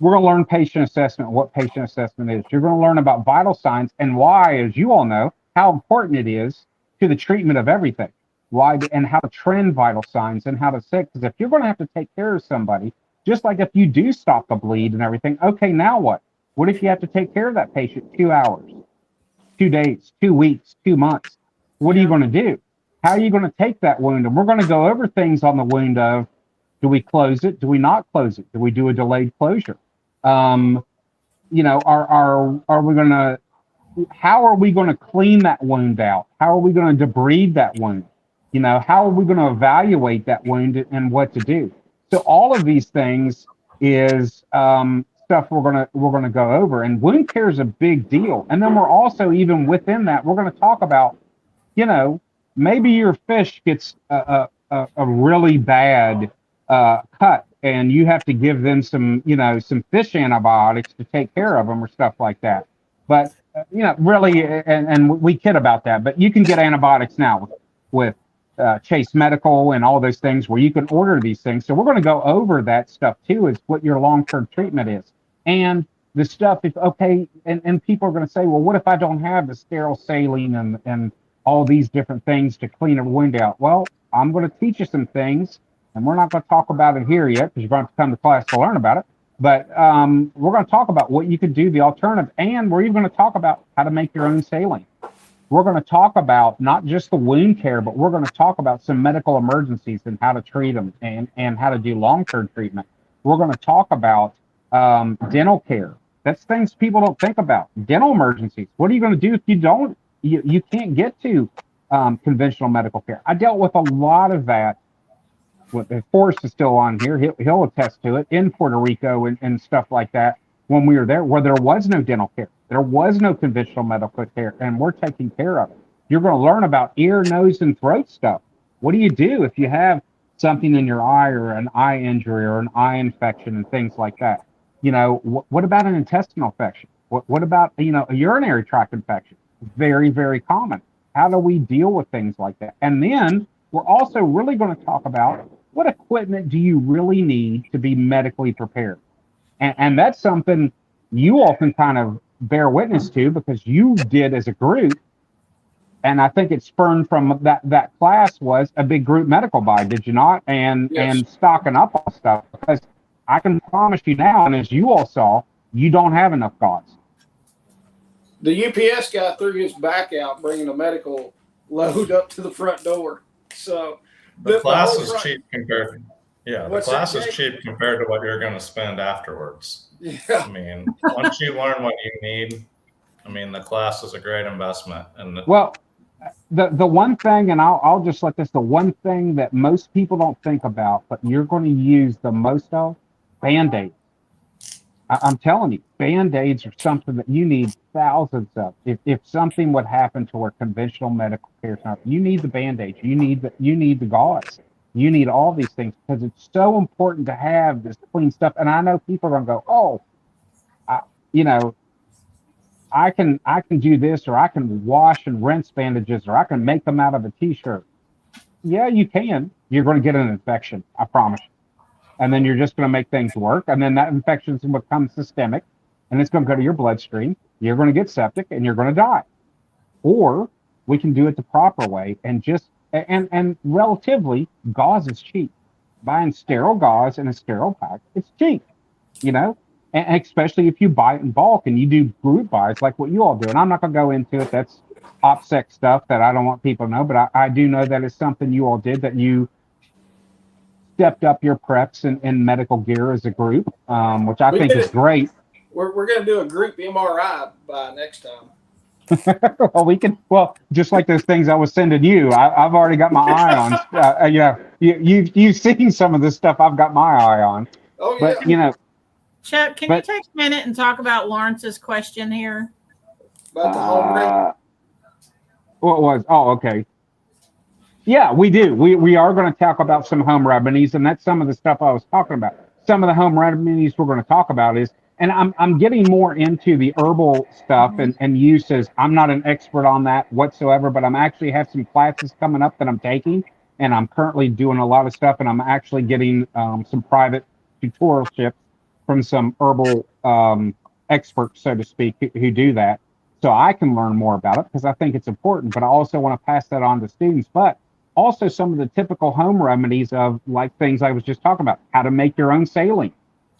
we're going to learn patient assessment, what patient assessment is. You're going to learn about vital signs and why, as you all know, how important it is to the treatment of everything. Why and how to trend vital signs and how to say, because if you're going to have to take care of somebody, just like if you do stop the bleed and everything, okay, now what? What if you have to take care of that patient 2 hours, 2 days, 2 weeks, 2 months? What are you going to do? How are you going to take that wound? And we're going to go over things on the wound of, do we close it? Do we not close it? Do we do a delayed closure? Are we going to, how are we going to clean that wound out? How are we going to debride that wound? How are we going to evaluate that wound and what to do? So all of these things is stuff we're going to go over, and wound care is a big deal. And then we're also, even within that, we're going to talk about, maybe your fish gets a really bad cut, and you have to give them some fish antibiotics to take care of them or stuff like that. But really, and we kid about that, but you can get antibiotics now with Chase Medical and all those things where you can order these things. So we're going to go over that stuff too, is what your long-term treatment is. And the stuff, and people are going to say, well, what if I don't have the sterile saline and all these different things to clean a wound out? Well, I'm going to teach you some things, and we're not going to talk about it here yet because you're going to have to come to class to learn about it. But we're going to talk about what you could do, the alternative, and we're even going to talk about how to make your own saline. We're going to talk about not just the wound care, but we're going to talk about some medical emergencies and how to treat them and how to do long-term treatment. We're going to talk about dental care. That's things people don't think about. Dental emergencies. What are you going to do if you can't get to conventional medical care? I dealt with a lot of that. Forrest is still on here. He'll attest to it, in Puerto Rico and stuff like that, when we were there, where there was no dental care. There was no conventional medical care, and we're taking care of it. You're going to learn about ear, nose, and throat stuff. What do you do if you have something in your eye, or an eye injury, or an eye infection, and things like that? What about an intestinal infection? What about, a urinary tract infection? Very, very common. How do we deal with things like that? And then we're also really going to talk about, what equipment do you really need to be medically prepared? And that's something you all can kind of bear witness to, because you did as a group. And I think it spurned from that class was a big group medical buy, did you not? And Yes. And stocking up on stuff, because I can promise you now, and as you all saw, you don't have enough gauze. The UPS guy threw his back out bringing a medical load up to the front door. So The class is cheap compared. Yeah, the What's class that, is Jake? cheap compared to what you're going to spend afterwards. Yeah. I mean, once you learn what you need, the class is a great investment. And Well, the one thing, and I'll just let this, the one thing that most people don't think about, but you're going to use the most of, Band-Aids. I'm telling you, Band-Aids are something that you need thousands of. If something would happen to our conventional medical care center, you need the Band-Aids. You need the gauze. You need all these things, because it's so important to have this clean stuff. And I know people are going to go, I can do this, or I can wash and rinse bandages, or I can make them out of a t-shirt. Yeah, you can. You're going to get an infection, I promise you. And then you're just going to make things work. And then that infection is going to become systemic, and it's going to go to your bloodstream. You're going to get septic, and you're going to die. Or we can do it the proper way, and and relatively, gauze is cheap. Buying sterile gauze in a sterile pack, it's cheap, and especially if you buy it in bulk and you do group buys like what you all do. And I'm not going to go into it. That's OPSEC stuff that I don't want people to know, but I do know that it's something you all did, that you stepped up your preps in medical gear as a group, which I think is great. We're going to do a group MRI by next time. Well, just like those things I was sending you, I've already got my eye on. You've seen some of this stuff I've got my eye on. Oh, yeah. But, Chuck, can you take a minute and talk about Lawrence's question here? About the home remedy? What was? Oh, okay. Yeah, we do. We are going to talk about some home remedies, and that's some of the stuff I was talking about. Some of the home remedies we're going to talk about is, and I'm getting more into the herbal stuff and uses. I'm not an expert on that whatsoever, but I'm actually have some classes coming up that I'm taking, and I'm currently doing a lot of stuff, and I'm actually getting some private tutorialships from some herbal experts, so to speak, who do that, so I can learn more about it because I think it's important. But I also want to pass that on to students, but also some of the typical home remedies of like things I was just talking about, how to make your own saline,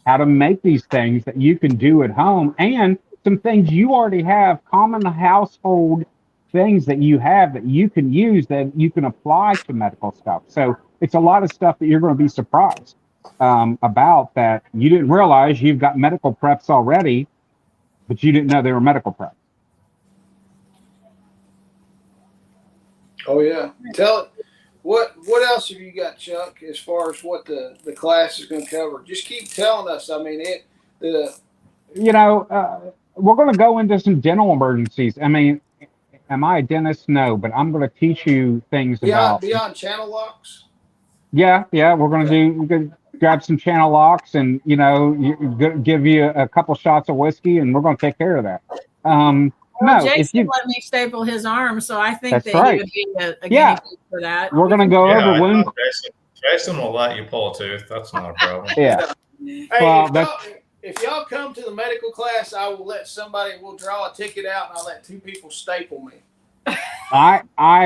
how to make these things that you can do at home, and some things you already have, common household things that you have that you can use that you can apply to medical stuff. So it's a lot of stuff that you're going to be surprised about that you didn't realize you've got medical preps already, but you didn't know they were medical preps. Oh yeah. Tell it. What else have you got, Chuck, as far as what the class is going to cover? Just keep telling us. I mean, we're going to go into some dental emergencies. I mean, am I a dentist? No, but I'm going to teach you things beyond channel locks. Yeah, we're going to grab some channel locks and, give you a couple shots of whiskey, and we're going to take care of that. Jason let me staple his arm, so I think that right. he would be a guinea pig for that. We're going to go over wound. Jason will let you pull a tooth. That's not a problem. Yeah. Hey, well, if y'all come to the medical class, I will let we'll draw a ticket out, and I'll let 2 people staple me.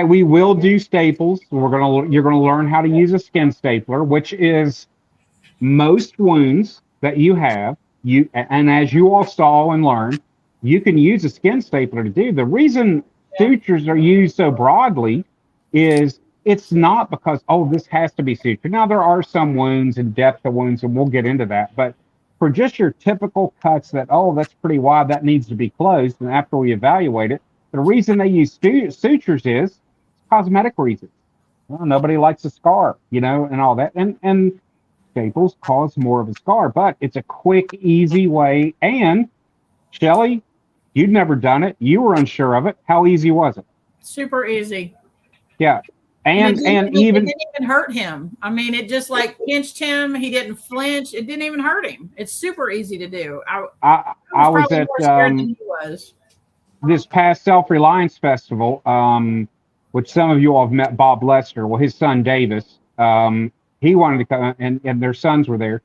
We will do staples. You're gonna learn how to use a skin stapler, which is most wounds that you have. And as you all saw and learned, you can use a skin stapler to do. The reason sutures are used so broadly is it's not because, this has to be sutured. Now there are some wounds and depth of wounds, and we'll get into that. But for just your typical cuts that, that's pretty wide, that needs to be closed, and after we evaluate it, the reason they use sutures is cosmetic reasons. Well, nobody likes a scar, and all that. And staples cause more of a scar, but it's a quick, easy way. And Shelly, you'd never done it. You were unsure of it. How easy was it? Super easy. Yeah. And it didn't even hurt him. I mean, it just like pinched him. He didn't flinch. It didn't even hurt him. It's super easy to do. I was at more scared than he was. This past Self-Reliance Festival, which some of you all have met Bob Lester. Well, his son Davis, he wanted to come, and their sons were there.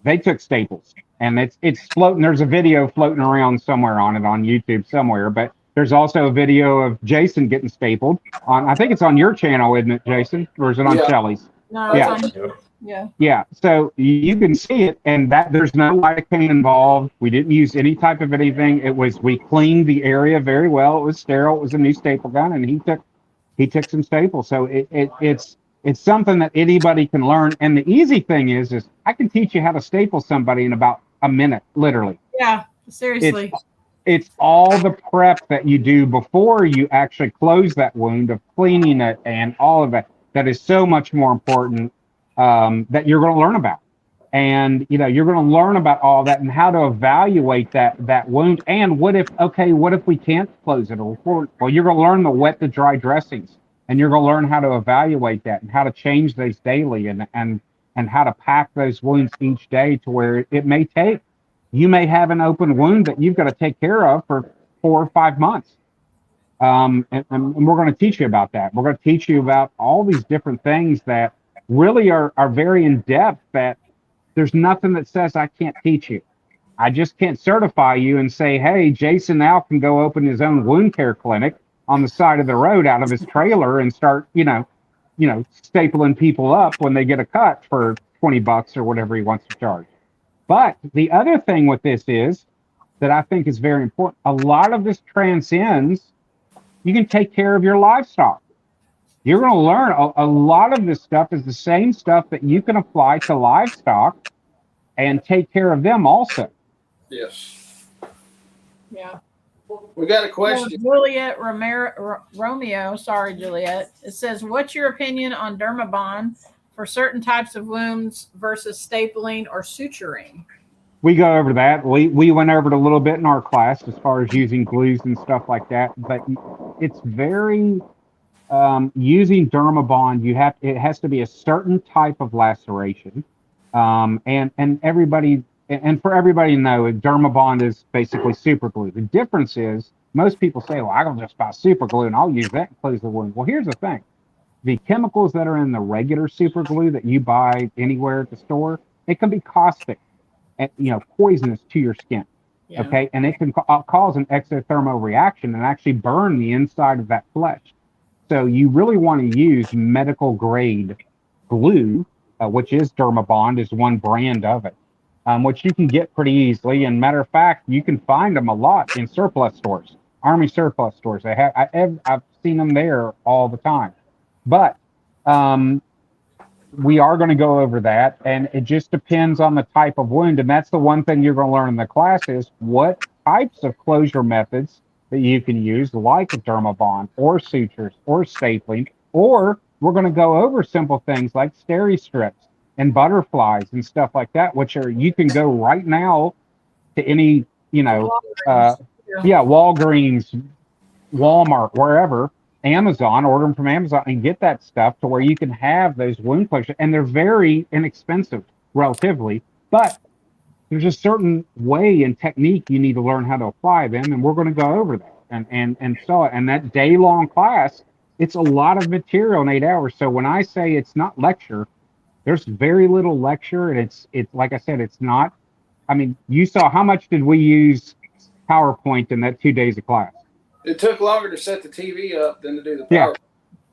They took staples, and it's floating. There's a video floating around somewhere on it on YouTube somewhere, but there's also a video of Jason getting stapled on. I think it's on your channel, isn't it, Jason? Or is it on Shelly's? No, yeah. It's on, yeah. Yeah. So you can see it, and that there's no lidocaine involved. We didn't use any type of anything. We cleaned the area very well. It was sterile. It was a new staple gun, and he took some staples. So it's something that anybody can learn. And the easy thing is I can teach you how to staple somebody in about a minute, literally. Yeah, seriously. It's all the prep that you do before you actually close that wound, of cleaning it and all of that is so much more important that you're going to learn about. And you're going to learn about all that and how to evaluate that wound. And what if we can't close it? Well, you're going to learn the wet to dry dressings, and you're going to learn how to evaluate that and how to change those daily and how to pack those wounds each day to where you may have an open wound that you've got to take care of for 4 or 5 months. And we're going to teach you about that. We're going to teach you about all these different things that really are very in depth, that there's nothing that says I can't teach you. I just can't certify you and say, hey, Jason now can go open his own wound care clinic on the side of the road out of his trailer and start, stapling people up when they get a cut for $20 or whatever he wants to charge. But the other thing with this is that I think is very important. A lot of this transcends, you can take care of your livestock. You're going to learn a lot of this stuff is the same stuff that you can apply to livestock and take care of them also. Yes. Yeah. We got a question. Juliet Romeo, sorry, Juliet. It says, what's your opinion on Dermabond for certain types of wounds versus stapling or suturing? we go over that. We went over it a little bit in our class as far as using glues and stuff like that. But it's very using Dermabond. It has to be a certain type of laceration, and everybody and for everybody to know, Dermabond is basically super glue. The difference is most people say, "Well, I can just buy super glue and I'll use that and close the wound." Well, here's the thing: the chemicals that are in the regular super glue that you buy anywhere at the store, it can be caustic and poisonous to your skin. Yeah. Okay, and it can cause an exothermal reaction and actually burn the inside of that flesh. So you really want to use medical grade glue, which is Dermabond, is one brand of it, which you can get pretty easily. And matter of fact, you can find them a lot in surplus stores, Army surplus stores. I've seen them there all the time. But we are going to go over that, and it just depends on the type of wound. And that's the one thing you're going to learn in the class is what types of closure methods that you can use, like a Dermabond or sutures or stapling, or we're going to go over simple things like steri strips and butterflies and stuff like that, which you can go right now to any, Walgreens, Walmart, wherever, Amazon, order them from Amazon and get that stuff to where you can have those wound closure. And they're very inexpensive relatively, but there's a certain way and technique you need to learn how to apply them. And we're going to go over that. And that day-long class, it's a lot of material in 8 hours. So when I say it's not lecture, there's very little lecture. And it's like I said, it's not, I mean, you saw how much did we use PowerPoint in that 2 days of class? It took longer to set the TV up than to do the power.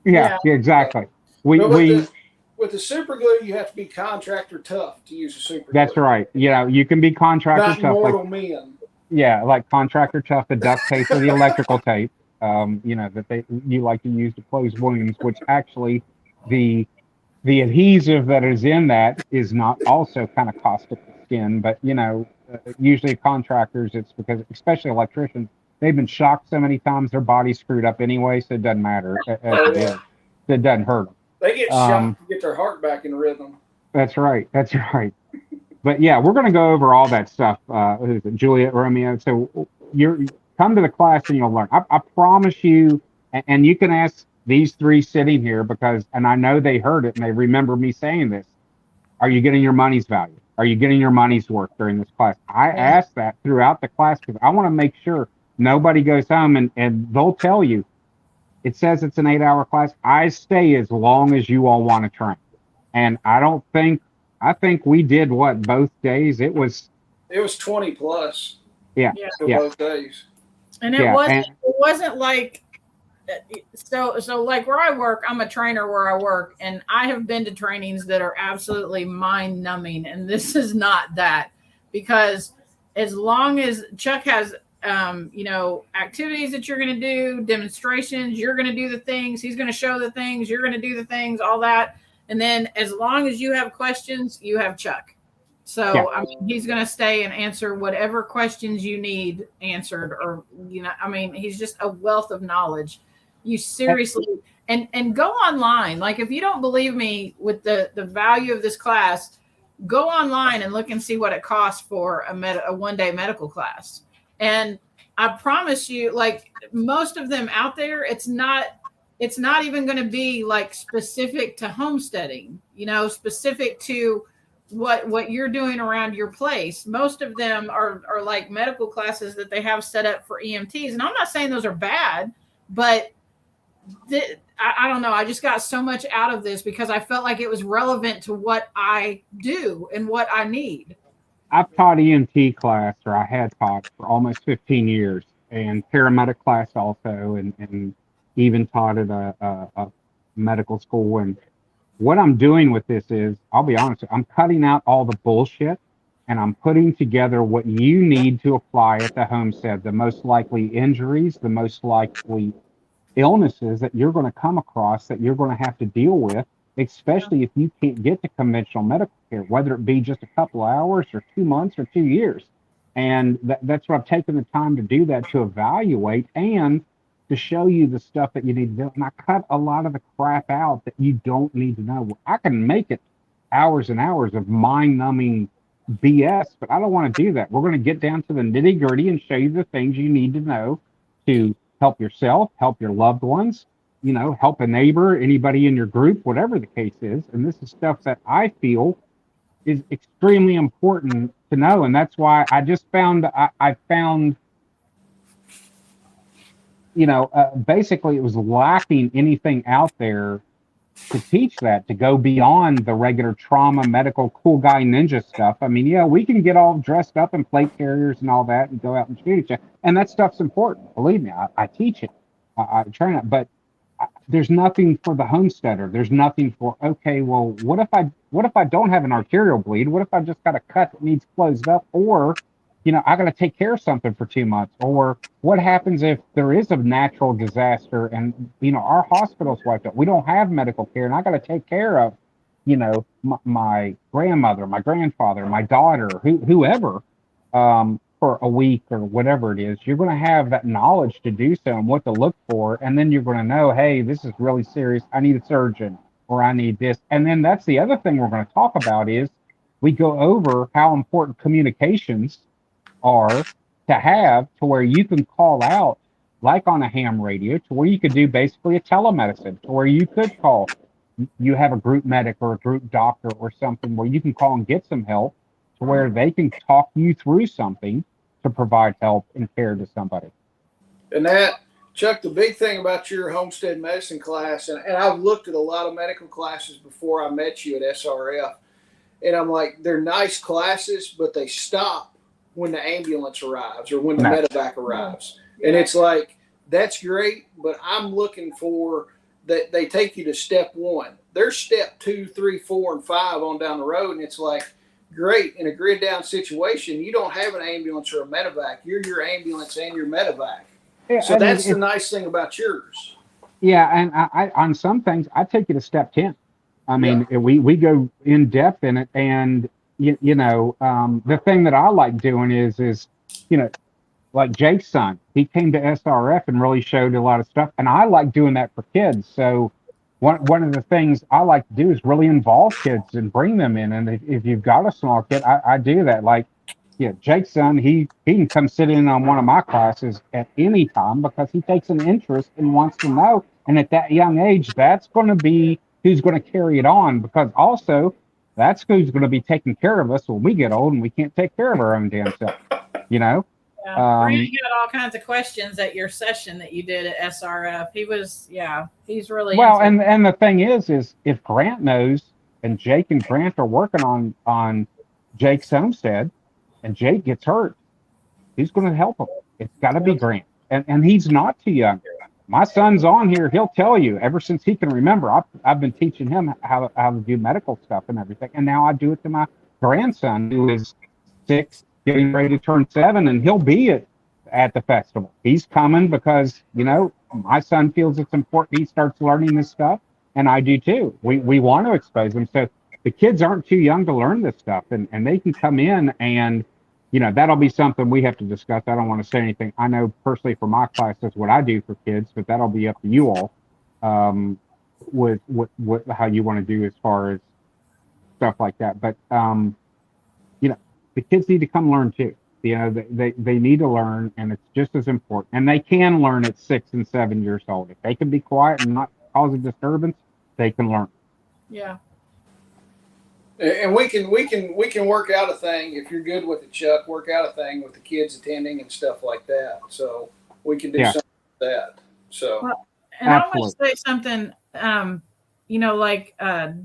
Yeah, exactly. With the super glue, you have to be contractor tough to use a super glue. That's right. You can be contractor Not tough. mortal men. Yeah, like contractor tough, the duct tape or the electrical tape, that you like to use to close wounds, which actually the adhesive that is in that is not also kind of caustic to skin, but usually contractors, it's because, especially electricians, they've been shocked so many times, their body's screwed up anyway, so it doesn't matter. It doesn't hurt them. They get shocked to get their heart back in rhythm. That's right. But yeah, we're going to go over all that stuff. Who is it? Juliet, Romeo. So you come to the class and you'll learn. I promise you, and you can ask these three sitting here and I know they heard it and they remember me saying this. Are you getting your money's value? Are you getting your money's worth during this class? I ask that throughout the class because I want to make sure nobody goes home and they'll tell you, it says it's an 8-hour class. I stay as long as you all want to train. And I think we did both days. It was 20 plus. Yeah. Both days. And it wasn't like, so like where I work, I'm a trainer where I work, and I have been to trainings that are absolutely mind numbing. And this is not that, because as long as Chuck has, activities that you're going to do, demonstrations, you're going to do the things, he's going to show the things, you're going to do the things, all that. And then as long as you have questions, you have Chuck. So, I mean, he's going to stay and answer whatever questions you need answered, or, he's just a wealth of knowledge. You seriously, and go online. Like, if you don't believe me with the value of this class, go online and look and see what it costs for a one-day medical class. And I promise you, like most of them out there, it's not even going to be like specific to homesteading, specific to what you're doing around your place. Most of them are like medical classes that they have set up for EMTs. And I'm not saying those are bad, but I don't know. I just got so much out of this because I felt like it was relevant to what I do and what I need. I've taught EMT class, or I had taught for almost 15 years, and paramedic class also, and even taught at a medical school. And what I'm doing with this is, I'll be honest, I'm cutting out all the bullshit, and I'm putting together what you need to apply at the homestead, the most likely injuries, the most likely illnesses that you're going to come across that you're going to have to deal with, especially if you can't get to conventional medical care, whether it be just a couple of hours or 2 months or 2 years. And that's what I've taken the time to do, that to evaluate and to show you the stuff that you need to do. And I cut a lot of the crap out that you don't need to know. I can make it hours and hours of mind-numbing BS, but I don't want to do that. We're going to get down to the nitty gritty and show you the things you need to know to help yourself, help your loved ones, help a neighbor, anybody in your group, whatever the case is. And this is stuff that I feel is extremely important to know. And that's why I just found, I found, basically it was lacking anything out there to teach that, to go beyond the regular trauma, medical, cool guy ninja stuff. I mean, yeah, we can get all dressed up in plate carriers and all that and go out and shoot each other. And that stuff's important. Believe me, I teach it. I train it. But there's nothing for the homesteader. There's nothing for, okay, well, what if I don't have an arterial bleed? What if I just got a cut that needs closed up? Or, I got to take care of something for 2 months. Or what happens if there is a natural disaster and, our hospital's wiped out? We don't have medical care, and I got to take care of, my grandmother, my grandfather, my daughter, whoever, for a week or whatever it is. You're going to have that knowledge to do so and what to look for. And then you're going to know, hey, this is really serious. I need a surgeon, or I need this. And then that's the other thing we're going to talk about is we go over how important communications are to have, to where you can call out like on a ham radio, to where you could do basically a telemedicine, to where you could call, you have a group medic or a group doctor or something where you can call and get some help, to where they can talk you through something to provide help and care to somebody. And that, Chuck, the big thing about your homestead medicine class, and I've looked at a lot of medical classes before I met you at SRF, and I'm like, they're nice classes, but they stop when the ambulance arrives or when the medevac arrives. Yeah. And it's like, that's great, but I'm looking for that they take you to step 1. There's step 2, 3, 4, and 5 on down the road, and it's like, great, in a grid down situation, you don't have an ambulance or a medevac. You're your ambulance and your medevac. Yeah, so that's the nice thing about yours. Yeah, and I on some things, I take you to step 10. I mean, we go in depth in it, and the thing that I like doing is like Jake's son, he came to SRF and really showed a lot of stuff, and I like doing that for kids. So one of the things I like to do is really involve kids and bring them in. And if you've got a small kid, I do that. Like, Jake's son, he can come sit in on one of my classes at any time because he takes an interest and wants to know. And at that young age, that's going to be who's going to carry it on, because also that's who's going to be taking care of us when we get old and we can't take care of our own damn self, Yeah. Grant had all kinds of questions at your session that you did at SRF. He's really well. And the thing is if Grant knows, and Jake and Grant are working on Jake's homestead, and Jake gets hurt, who's going to help him? It's got to be Grant, and he's not too young. My son's on here. He'll tell you, ever since he can remember, I've been teaching him how to do medical stuff and everything, and now I do it to my grandson, who is 6. Getting ready to turn 7, and he'll be at the festival. He's coming because, my son feels it's important. He starts learning this stuff, and I do too. We want to expose them. So the kids aren't too young to learn this stuff, and they can come in, and, that'll be something we have to discuss. I don't want to say anything. I know personally for my class, that's what I do for kids, but that'll be up to you all with how you want to do as far as stuff like that. But, the kids need to come learn too. They need to learn, and it's just as important. And they can learn at 6 and 7 years old. If they can be quiet and not cause a disturbance, they can learn. Yeah. And we can work out a thing, if you're good with it, Chuck. Work out a thing with the kids attending and stuff like that. So we can do something like that. So. Well, and absolutely. I want to say something. Like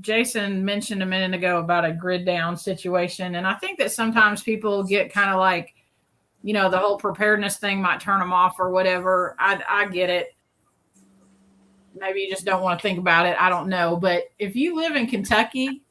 Jason mentioned a minute ago about a grid down situation. And I think that sometimes people get kind of like, the whole preparedness thing might turn them off or whatever. I get it. Maybe you just don't want to think about it. I don't know. But if you live in Kentucky,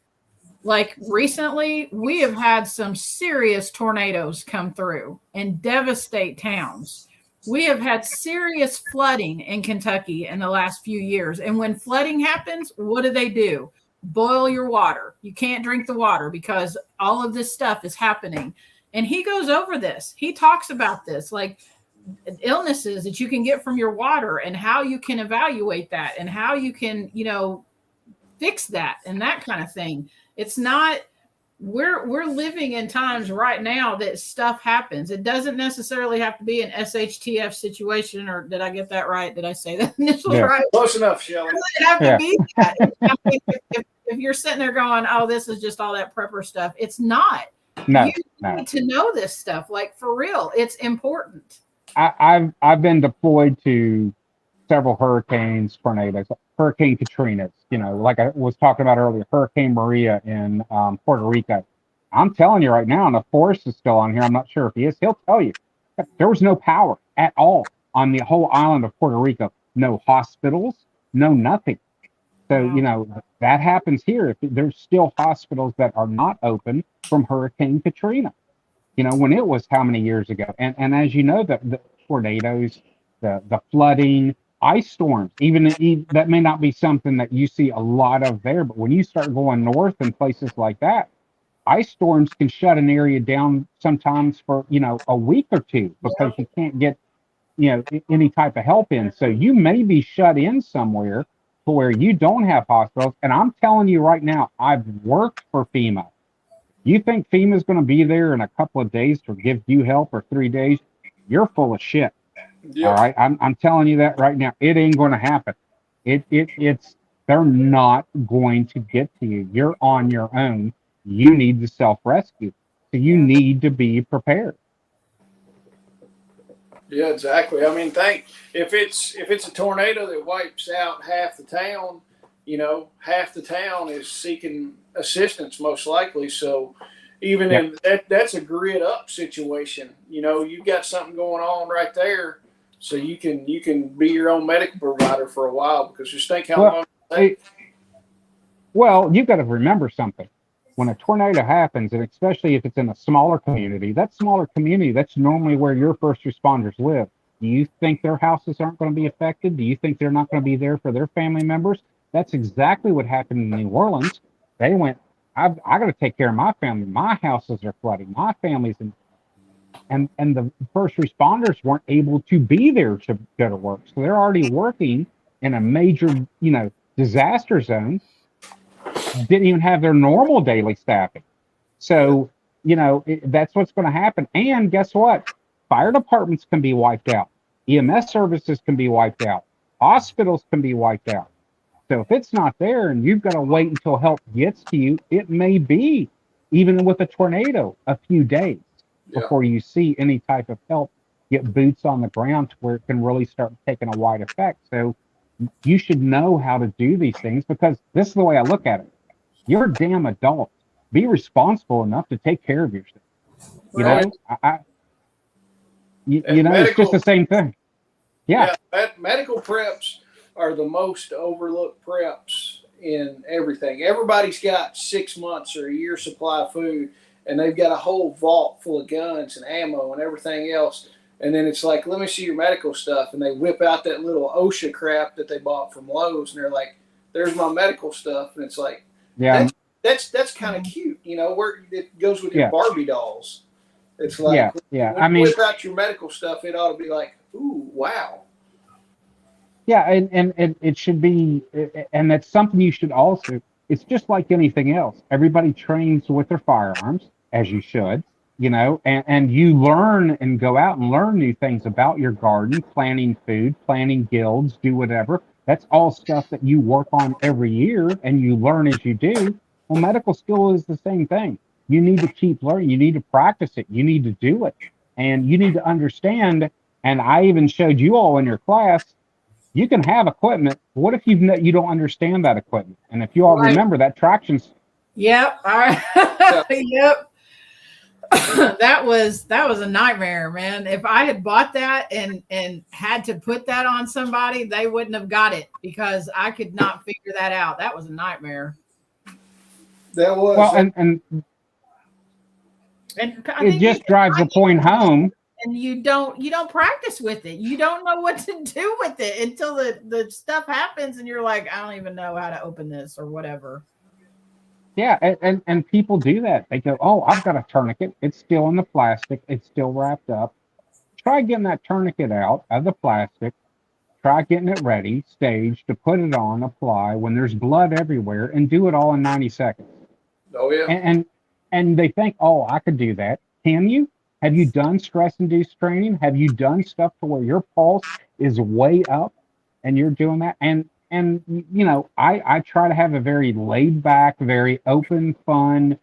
like recently, we have had some serious tornadoes come through and devastate towns. We have had serious flooding in Kentucky in the last few years. And when flooding happens, what do? Boil your water. You can't drink the water because all of this stuff is happening. And he goes over this. He talks about this, like illnesses that you can get from your water and how you can evaluate that and how you can, fix that and that kind of thing. It's not we're living in times right now that stuff happens. It doesn't necessarily have to be an SHTF situation, or did I get that right? Did I say that initially right? Close enough, Shelley. It doesn't have to be that. I mean, if you're sitting there going, "Oh, this is just all that prepper stuff," it's not. You need to know this stuff, like for real. It's important. I've been deployed to several hurricanes, tornadoes, Hurricane Katrina, like I was talking about earlier, Hurricane Maria in Puerto Rico. I'm telling you right now, and the Forrest is still on here. I'm not sure if he is. He'll tell you there was no power at all on the whole island of Puerto Rico. No hospitals, no nothing. So, that happens here. If there's still hospitals that are not open from Hurricane Katrina, when it was how many years ago? And as you know, the tornadoes, the flooding, ice storms, even that may not be something that you see a lot of there, but when you start going north and places like that, ice storms can shut an area down sometimes for, a week or two because you can't get, any type of help in. So you may be shut in somewhere to where you don't have hospitals. And I'm telling you right now, I've worked for FEMA. You think FEMA is going to be there in a couple of days to give you help, or 3 days? You're full of shit. All right, I'm telling you that right now. It ain't going to happen. They're not going to get to you. You're on your own. You need to self-rescue. So you need to be prepared. Yeah, exactly. I mean, if it's a tornado that wipes out half the town, half the town is seeking assistance most likely. So even in that's a grid up situation. You've got something going on right there. So you can be your own medical provider for a while, because just think how long it takes. Well, you've got to remember something. When a tornado happens, and especially if it's in a smaller community, that's normally where your first responders live. Do you think their houses aren't going to be affected? Do you think they're not going to be there for their family members? That's exactly what happened in New Orleans. They went, I got to take care of my family. My houses are flooding. My family's in. And the first responders weren't able to be there to go to work. So they're already working in a major, disaster zone. Didn't even have their normal daily staffing. So, that's what's going to happen. And guess what? Fire departments can be wiped out. EMS services can be wiped out. Hospitals can be wiped out. So if it's not there and you've got to wait until help gets to you, it may be, even with a tornado, a few days before you see any type of help get boots on the ground to where it can really start taking a wide effect. So you should know how to do these things, because this is the way I look at it. You're a damn adult. Be responsible enough to take care of yourself. It's just the same thing. Yeah. Medical preps are the most overlooked preps in everything. Everybody's got 6 months or a year supply of food, and they've got a whole vault full of guns and ammo and everything else. And then it's like, let me see your medical stuff. And they whip out that little OSHA crap that they bought from Lowe's, and they're like, there's my medical stuff. And it's like, that's kind of cute, where it goes with your Barbie dolls. It's like, when you whip out your medical stuff, it ought to be like, ooh, wow. Yeah, and it should be, and that's something you should also, it's just like anything else. Everybody trains with their firearms, as you should, and you learn and go out and learn new things about your garden, planting food, planting guilds, do whatever. That's all stuff that you work on every year and you learn as you do. Well, medical skill is the same thing. You need to keep learning. You need to practice it. You need to do it. And you need to understand, and I even showed you all in your class, you can have equipment. What if you don't understand that equipment? And if you all remember that traction's. Yep. All right. Yep. that was a nightmare, man. If I had bought that and had to put that on somebody, they wouldn't have got it, because I could not figure that out. That was a nightmare. That was and it just drives the point home. And you don't practice with it. You don't know what to do with it until the stuff happens, and you're like, I don't even know how to open this or whatever. Yeah, and people do that. They go, oh, I've got a tourniquet. It's still in the plastic. It's still wrapped up. Try getting that tourniquet out of the plastic. Try getting it ready, staged, to put it on, apply when there's blood everywhere, and do it all in 90 seconds. Oh, yeah. and they think, oh, I could do that. Can you? Have you done stress-induced training? Have you done stuff to where your pulse is way up and you're doing that? And you know, I try to have a very laid back, very open, fun,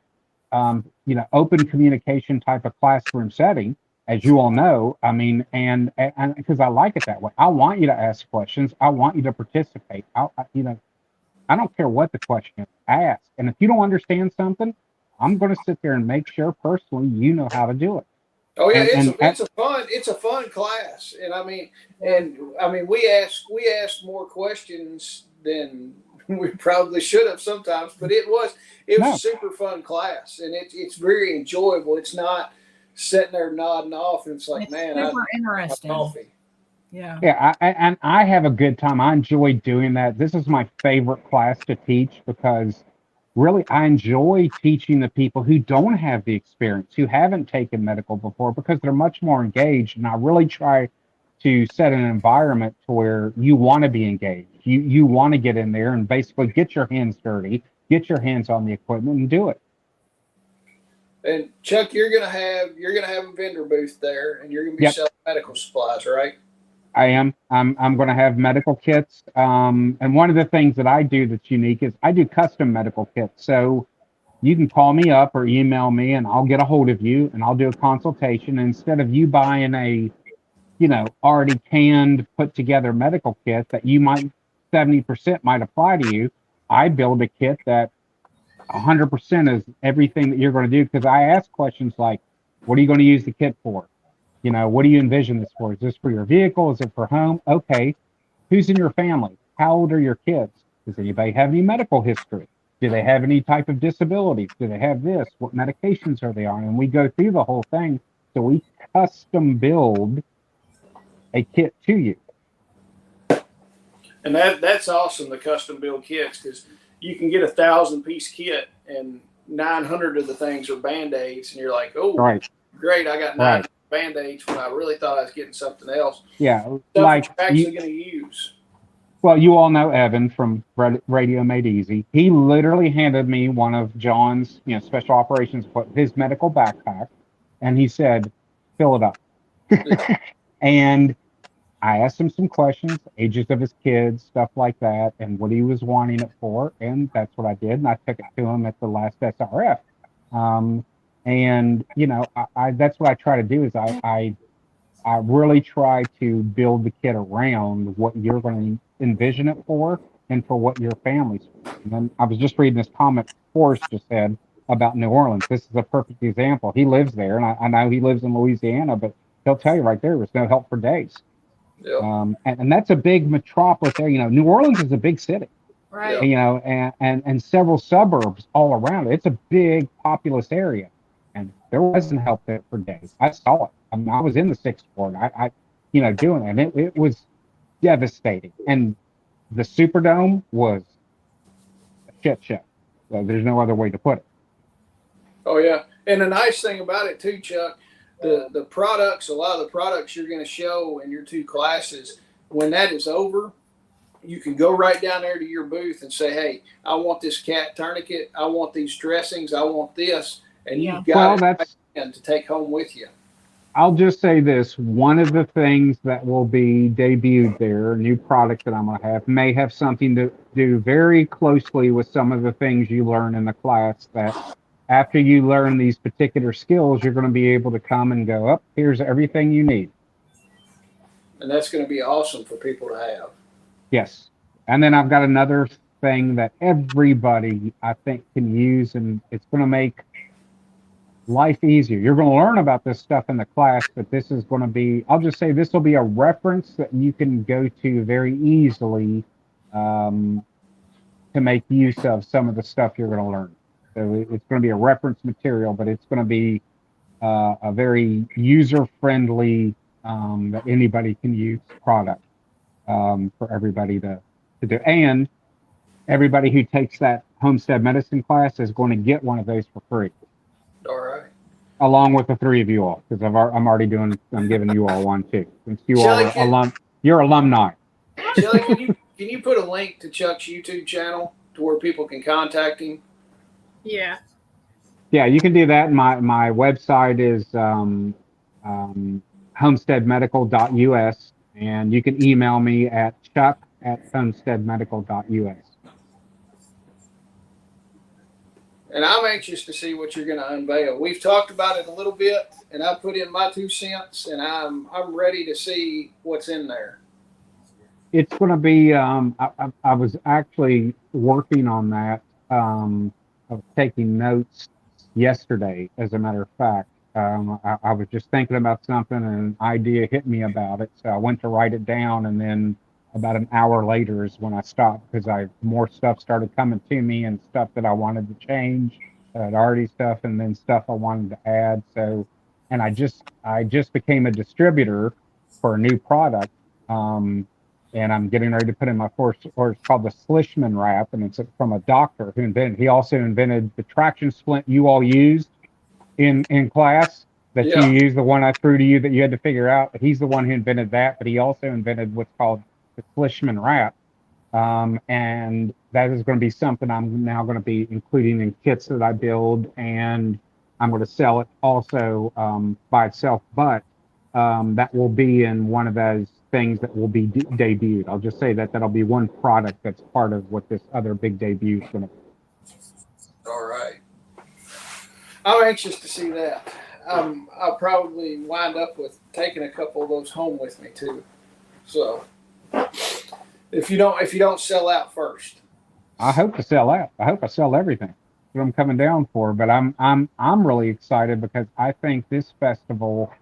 you know, open communication type of classroom setting, as you all know. I mean, and because I like it that way. I want you to ask questions. I want you to participate. You know, I don't care what the question is. Ask. And if you don't understand something, I'm going to sit there and make sure personally you know how to do it. Oh yeah, And it's a fun class, and I mean we asked more questions than we probably should have sometimes, but it was no, a super fun class, and it's very enjoyable. It's not sitting there nodding off, and it's like, It's man, super I interesting. coffee. Yeah. yeah, and I have a good time. I enjoy doing that. This is my favorite class to teach because really I enjoy teaching the people who don't have the experience, who haven't taken medical before, because they're much more engaged. And I really try to set an environment to where you want to be engaged. You want to get in there and basically get your hands dirty, get your hands on the equipment and do it. And Chuck, you're gonna have a vendor booth there, and you're gonna be Yep. selling medical supplies, right? I am. I'm going to have medical kits. And one of the things that I do that's unique is I do custom medical kits. So you can call me up or email me and I'll get a hold of you and I'll do a consultation. And instead of you buying a, you know, already canned, put together medical kit that you might, 70% might apply to you, I build a kit that 100% is everything that you're going to do. Because I ask questions like, what are you going to use the kit for? You know, what do you envision this for? Is this for your vehicle? Is it for home? Okay. Who's in your family? How old are your kids? Does anybody have any medical history? Do they have any type of disabilities? Do they have this? What medications are they on? And we go through the whole thing. So we custom build a kit to you. And that's awesome, the custom build kits, because you can get 1,000-piece kit and 900 of the things are Band-Aids, and you're like, oh, Right. great, I got 900 Band-Aids when I really thought I was getting something else. Yeah. Stuff Like that you're actually going to use. well, you all know Evan from Radio Made Easy. He literally handed me one of John's, you know, special operations, his medical backpack, and he said, fill it up. And I asked him some questions, ages of his kids, stuff like that, and what he was wanting it for. And that's what I did. And I took it to him at the last SRF. And, you know, I that's what I try to do is I really try to build the kit around what you're going to envision it for and for what your family's for. And then I was just reading this comment Forrest just said about New Orleans. This is a perfect example. He lives there, and I know he lives in Louisiana, but he'll tell you right there was no help for days. Yep. And that's a big metropolis there. You know, New Orleans is a big city. Right. You know, and several suburbs all around it. It's a big populous area, and there wasn't help there for days. I saw it. I mean, I was in the sixth ward. I you know, doing it, and it was devastating. And the Superdome was a shit show. So there's no other way to put it. Oh yeah, and the nice thing about it too, Chuck, the products, a lot of the products you're going to show in your two classes, when that is over, you can go right down there to your booth and say, hey, I want this cat tourniquet, I want these dressings, I want this, and you've got it right to take home with you. I'll just say this. One of the things that will be debuted there, a new product that I'm going to have, may have something to do very closely with some of the things you learn in the class, that after you learn these particular skills, you're going to be able to come and go, up, here's everything you need. And that's going to be awesome for people to have. Yes. And then I've got another thing that everybody, I think, can use, and it's going to make life easier. You're going to learn about this stuff in the class, but this is going to be, I'll just say this will be a reference that you can go to very easily to make use of some of the stuff you're going to learn. So it's going to be a reference material, but it's going to be a very user-friendly that anybody can use product for everybody to do. And everybody who takes that Homestead Medicine class is going to get one of those for free. All right. Along with the three of you all, because I'm giving you all one too. Since you Shelly, all are you're alumni. Shelly, can you put a link to Chuck's YouTube channel to where people can contact him? Yeah. Yeah, you can do that. My website is homesteadmedical.us, and you can email me at chuck@homesteadmedical.us. And I'm anxious to see what you're going to unveil. We've talked about it a little bit, and I put in my 2 cents, and I'm ready to see what's in there. It's going to be. I was actually working on that. I was taking notes yesterday, as a matter of fact. I was just thinking about something, and an idea hit me about it. So I went to write it down, and then about an hour later is when I stopped because more stuff started coming to me, and stuff that I wanted to change, already stuff, and then stuff I wanted to add. So, and I just became a distributor for a new product. And I'm getting ready to put in my first, or it's called the Slishman wrap, and it's from a doctor who invented. He also invented the traction splint you all used in class, that you Yeah. used, the one I threw to you that you had to figure out. He's the one who invented that, but he also invented what's called the Slishman wrap, and that is going to be something I'm now going to be including in kits that I build, and I'm going to sell it also by itself, but that will be in one of those things that will be debuted. I'll just say that that'll be one product that's part of what this other big debut is going to be. All right. I'm anxious to see that. I'll probably wind up with taking a couple of those home with me too. So if you don't sell out first. I hope to sell out. I hope I sell everything. That's what I'm coming down for. But I'm really excited because I think this festival,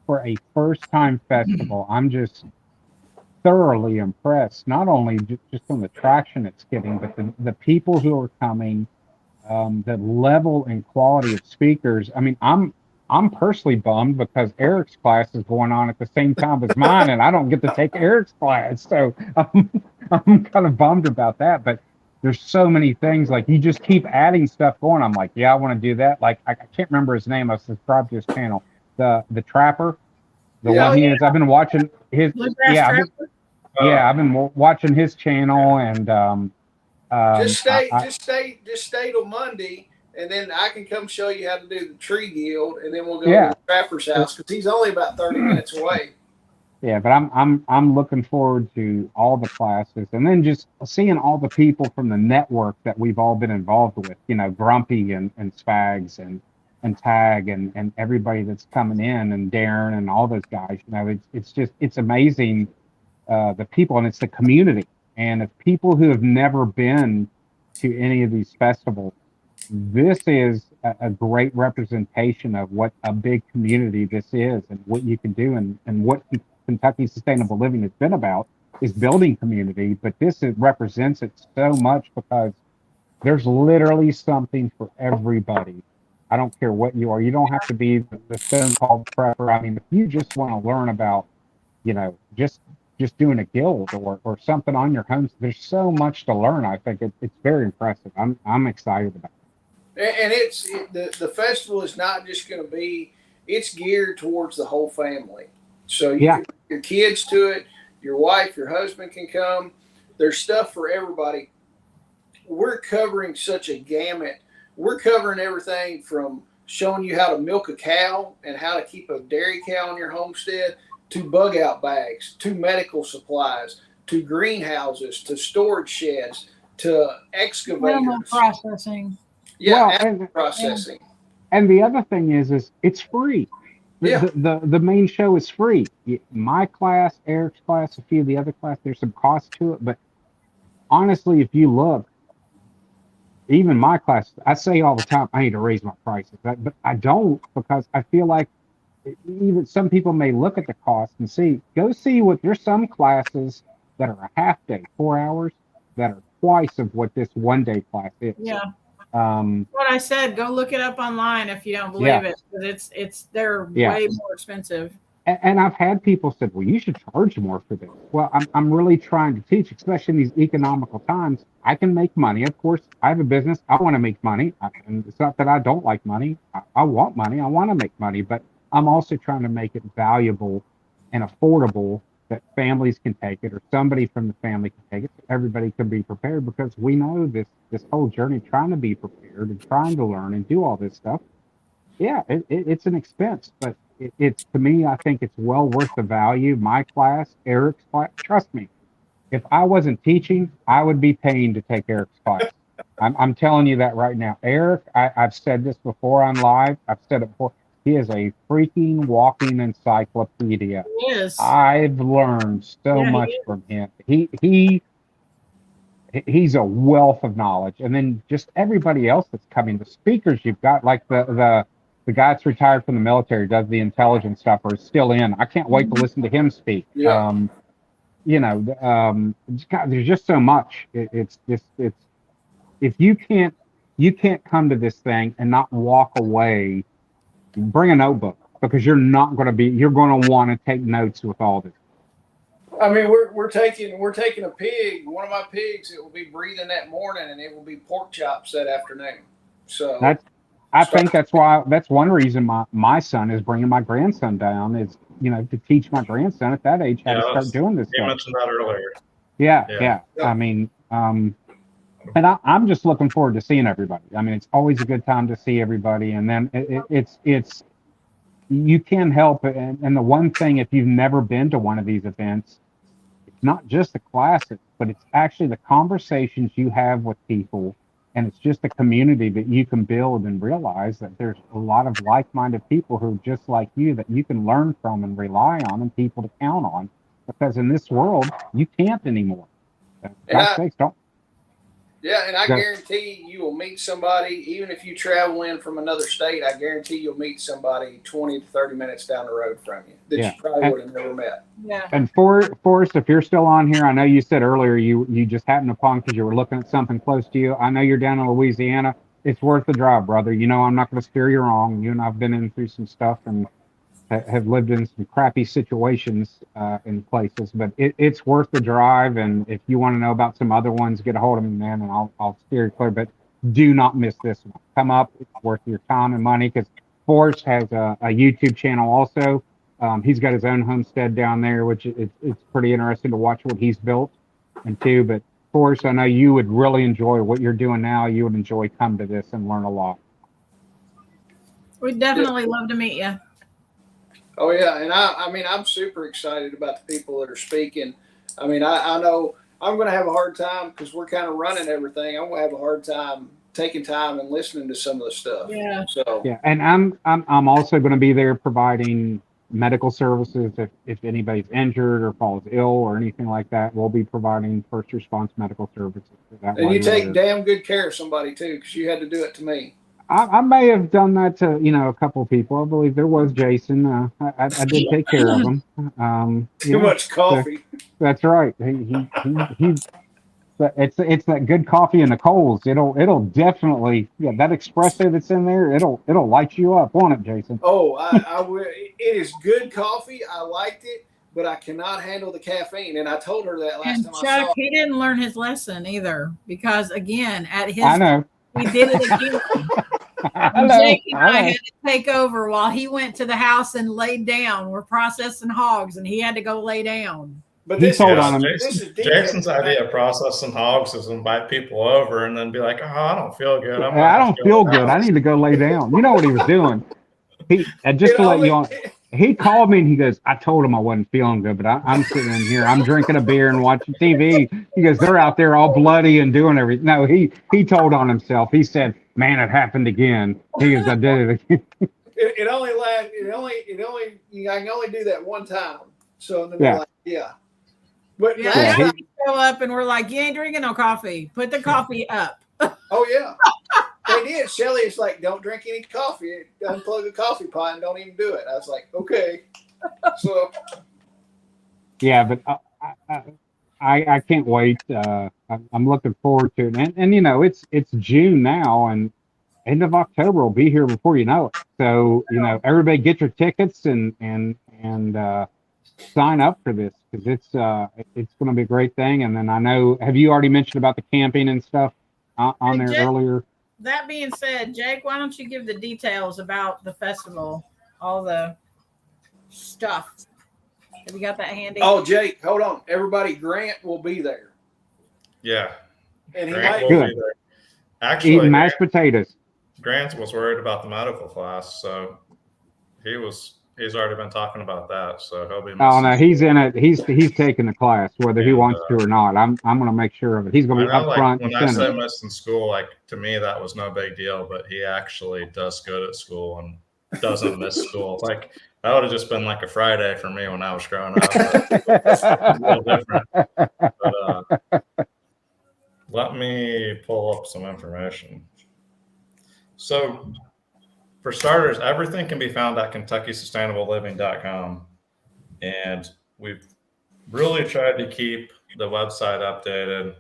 for a first time festival, I'm just thoroughly impressed. Not only just from the traction it's getting, but the people who are coming, the level and quality of speakers. I mean, I'm personally bummed because Eric's class is going on at the same time as mine, and I don't get to take Eric's class. So I'm kind of bummed about that. But there's so many things, like you just keep adding stuff going. I'm like, yeah, I want to do that. Like I can't remember his name. I subscribed to his channel. The Trapper, the Yeah. one he is. I've been watching his. Bluegrass Yeah, Trapper? I've been watching his channel, and Just stay till Monday, and then I can come show you how to do the tree guild, and then we'll go Yeah. to the trapper's house because he's only about 30 minutes away. Yeah, but I'm looking forward to all the classes, and then just seeing all the people from the network that we've all been involved with. You know, Grumpy and Spags and Tag and everybody that's coming in, and Darren and all those guys. You know, it's amazing, the people, and it's the community, and if people who have never been to any of these festivals, this is a great representation of what a big community this is, and what you can do, and what Kentucky Sustainable Living has been about is building community. But it represents it so much because there's literally something for everybody. I don't care what you are. You don't have to be the stone-cold prepper. I mean, if you just want to learn about, just doing a guild or something on your home, there's so much to learn. I think it's very impressive. I'm excited about it. And the festival is not just going to be, it's geared towards the whole family. So you can bring your kids to it, your wife, your husband can come. There's stuff for everybody. We're covering such a gamut. We're covering everything from showing you how to milk a cow and how to keep a dairy cow on your homestead, to bug out bags, to medical supplies, to greenhouses, to storage sheds, to excavators. Animal processing. Yeah, Well, animal processing. And the other thing is it's free. The main show is free. My class, Eric's class, a few of the other class, there's some cost to it, but honestly, if you look, even my class, I say all the time, I need to raise my prices, but I don't, because I feel like even some people may look at the cost and go see what there's some classes that are a half day, 4 hours, that are twice of what this 1 day class is. Yeah. What I said, go look it up online if you don't believe it, because they're way more expensive. And I've had people said, well, you should charge more for this. Well, I'm really trying to teach, especially in these economical times. I can make money. Of course, I have a business. I want to make money. And it's not that I don't like money. I want money. I want to make money. But I'm also trying to make it valuable and affordable, that families can take it, or somebody from the family can take it. So everybody can be prepared, because we know this whole journey, trying to be prepared and trying to learn and do all this stuff. Yeah, it's an expense, but it's, to me, I think it's well worth the value. My class, Eric's class, trust me, if I wasn't teaching, I would be paying to take Eric's class. I'm telling you that right now. Eric, I've said this before on live. I've said it before. He is a freaking walking encyclopedia. Yes. I've learned so Yeah, much from him. He's a wealth of knowledge. And then just everybody else that's coming, the speakers you've got, like the guy that's retired from the military, does the intelligence stuff, or is still in. I can't wait to listen to him speak. Yeah. God, there's just so much. It's if you can't come to this thing and not walk away, bring a notebook, because you're going to want to take notes with all this. I mean, we're taking a pig, one of my pigs. It will be breathing that morning, and it will be pork chops that afternoon. So I think that's one reason my son is bringing my grandson down, is, to teach my grandson at that age how to start doing this you stuff. mentioned that earlier. Yeah. I mean, and I'm just looking forward to seeing everybody. I mean, it's always a good time to see everybody, and then it's you can't help it. And the one thing, if you've never been to one of these events, it's not just the classes, but it's actually the conversations you have with people, and it's just a community that you can build, and realize that there's a lot of like-minded people who are just like you, that you can learn from and rely on, and people to count on, because in this world you can't anymore. God's sakes, don't. Yeah, and I guarantee you will meet somebody, even if you travel in from another state. I guarantee you'll meet somebody 20 to 30 minutes down the road from you that you probably would have never met. Yeah. And Forrest, if you're still on here, I know you said earlier you just happened upon because you were looking at something close to you. I know you're down in Louisiana. It's worth the drive, brother. I'm not going to steer you wrong. You and I've been in through some stuff and have lived in some crappy situations in places, but it's worth the drive. And if you want to know about some other ones, get a hold of me, man, and I'll steer you clear. But do not miss this one. Come up. It's worth your time and money, because Forrest has a YouTube channel also. He's got his own homestead down there, which it's pretty interesting to watch what he's built and too. But Forrest, I know you would really enjoy what you're doing now. You would enjoy coming to this and learn a lot. We'd definitely love to meet you. Oh yeah, and I mean, I'm super excited about the people that are speaking. I mean, I know I'm going to have a hard time, because we're kind of running everything. I'm going to have a hard time taking time and listening to some of the stuff. Yeah. So yeah, and I'm also going to be there providing medical services if anybody's injured or falls ill or anything like that. We'll be providing first response medical services. And you take damn good care of somebody too, because you had to do it to me. I may have done that to a couple of people. I believe there was Jason. I did take care of him. Too much coffee. That's right. He it's that good coffee in the coals. It'll definitely, that espresso that's in there. It'll light you up, won't it, Jason? Oh, I will. It is good coffee. I liked it, but I cannot handle the caffeine. And I told her that last time Chuck, I saw. He didn't learn his lesson either, because again, at his I know. we did it again. Jake and I had to take over while he went to the house and laid down. We're processing hogs, and he had to go lay down. But He told on him. Jason's idea of processing hogs is invite people over and then be like, "Oh, I don't feel good. I don't feel good. I need to go lay down." You know what he was doing? Just to let you on. He called me and he goes, "I told him I wasn't feeling good, but I'm sitting in here. I'm drinking a beer and watching TV." He goes, "They're out there all bloody and doing everything." No, he told on himself. He said, "Man, it happened again." He goes, "I did it again." It only lasts. I can only do that one time. So then Yeah. they're like, yeah. But Yeah, we show up and we're like, "You ain't drinking no coffee. Put the coffee up." Oh yeah. They did. Shelly is like, "Don't drink any coffee. Unplug the coffee pot and don't even do it." I was like, okay. So. Yeah, but I can't wait. I'm looking forward to it, and it's June now, and end of October will be here before you know it. So everybody get your tickets and sign up for this, because it's going to be a great thing. And then I know, have you already mentioned about the camping and stuff on there earlier? That being said, Jake, why don't you give the details about the festival, all the stuff? Have you got that handy? Oh, Jake, hold on. Everybody, Grant will be there. Yeah. And he Grant might will Good. be there. Actually, Eating mashed potatoes. Grant was worried about the medical class, so he's already been talking about that. So he'll be Oh missing. no, he's in it. He's taking the class whether he And, wants to or not. I'm going to make sure of it. He's going I to be know, up like front and when I center. say missing school, like to me that was no big deal, but he actually does good at school and doesn't miss school. Like that would have just been like a Friday for me when I was growing up. But it's a little different. But let me pull up some information. So for starters, everything can be found at KentuckySustainableLiving.com. And we've really tried to keep the website updated.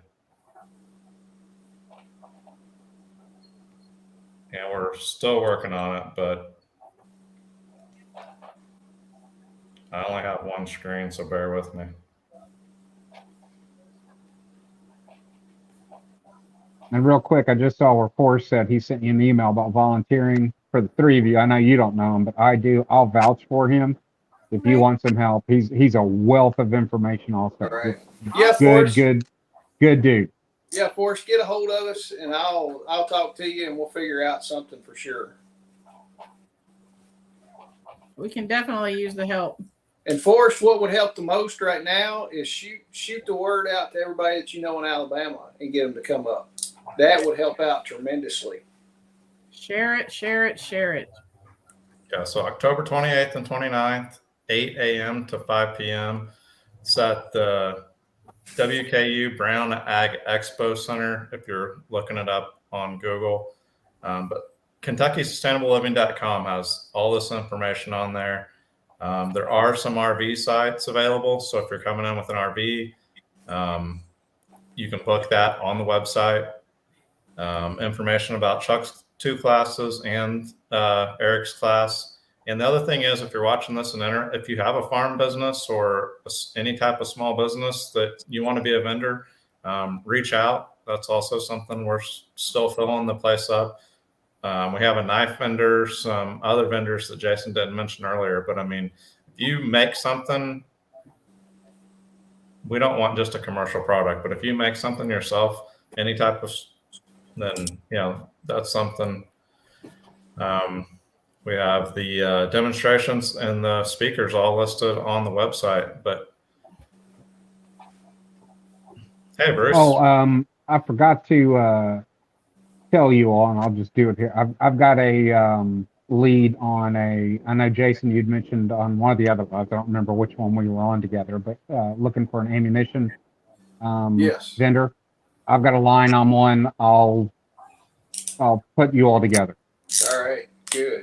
And we're still working on it, but I only have one screen, so bear with me. And real quick, I just saw where Forrest said he sent you an email about volunteering for the three of you. I know you don't know him, but I do. I'll vouch for him if you want some help. He's a wealth of information also. All right. Just Yeah, Forrest. good dude. Yeah, Forrest, get a hold of us, and I'll talk to you, and we'll figure out something for sure. We can definitely use the help. And Forrest, what would help the most right now is shoot the word out to everybody that you know in Alabama and get them to come up. That would help out tremendously. Share it, share it, share it. Yeah, so October 28th and 29th, 8 a.m. to 5 p.m. It's at the WKU Brown Ag Expo Center if you're looking it up on Google. But KentuckySustainableLiving.com has all this information on there. There are some RV sites available. So if you're coming in with an RV, you can book that on the website. Information about Chuck's 2 classes and Eric's class. And the other thing is, if you're watching this and if you have a farm business or any type of small business that you want to be a vendor, reach out. That's also something we're still filling the place up. We have a knife vendor, some other vendors that Jason didn't mention earlier. But I mean, if you make something, we don't want just a commercial product, but if you make something yourself, any type of, then, that's something. We have the demonstrations and the speakers all listed on the website. But hey, Bruce. Oh, I forgot to tell you all, and I'll just do it here. I've got a lead on I know Jason, you'd mentioned on one of the other lives. I don't remember which one we were on together, but looking for an ammunition Yes. vendor. I've got a line on one. I'll put you all together. All right. Good.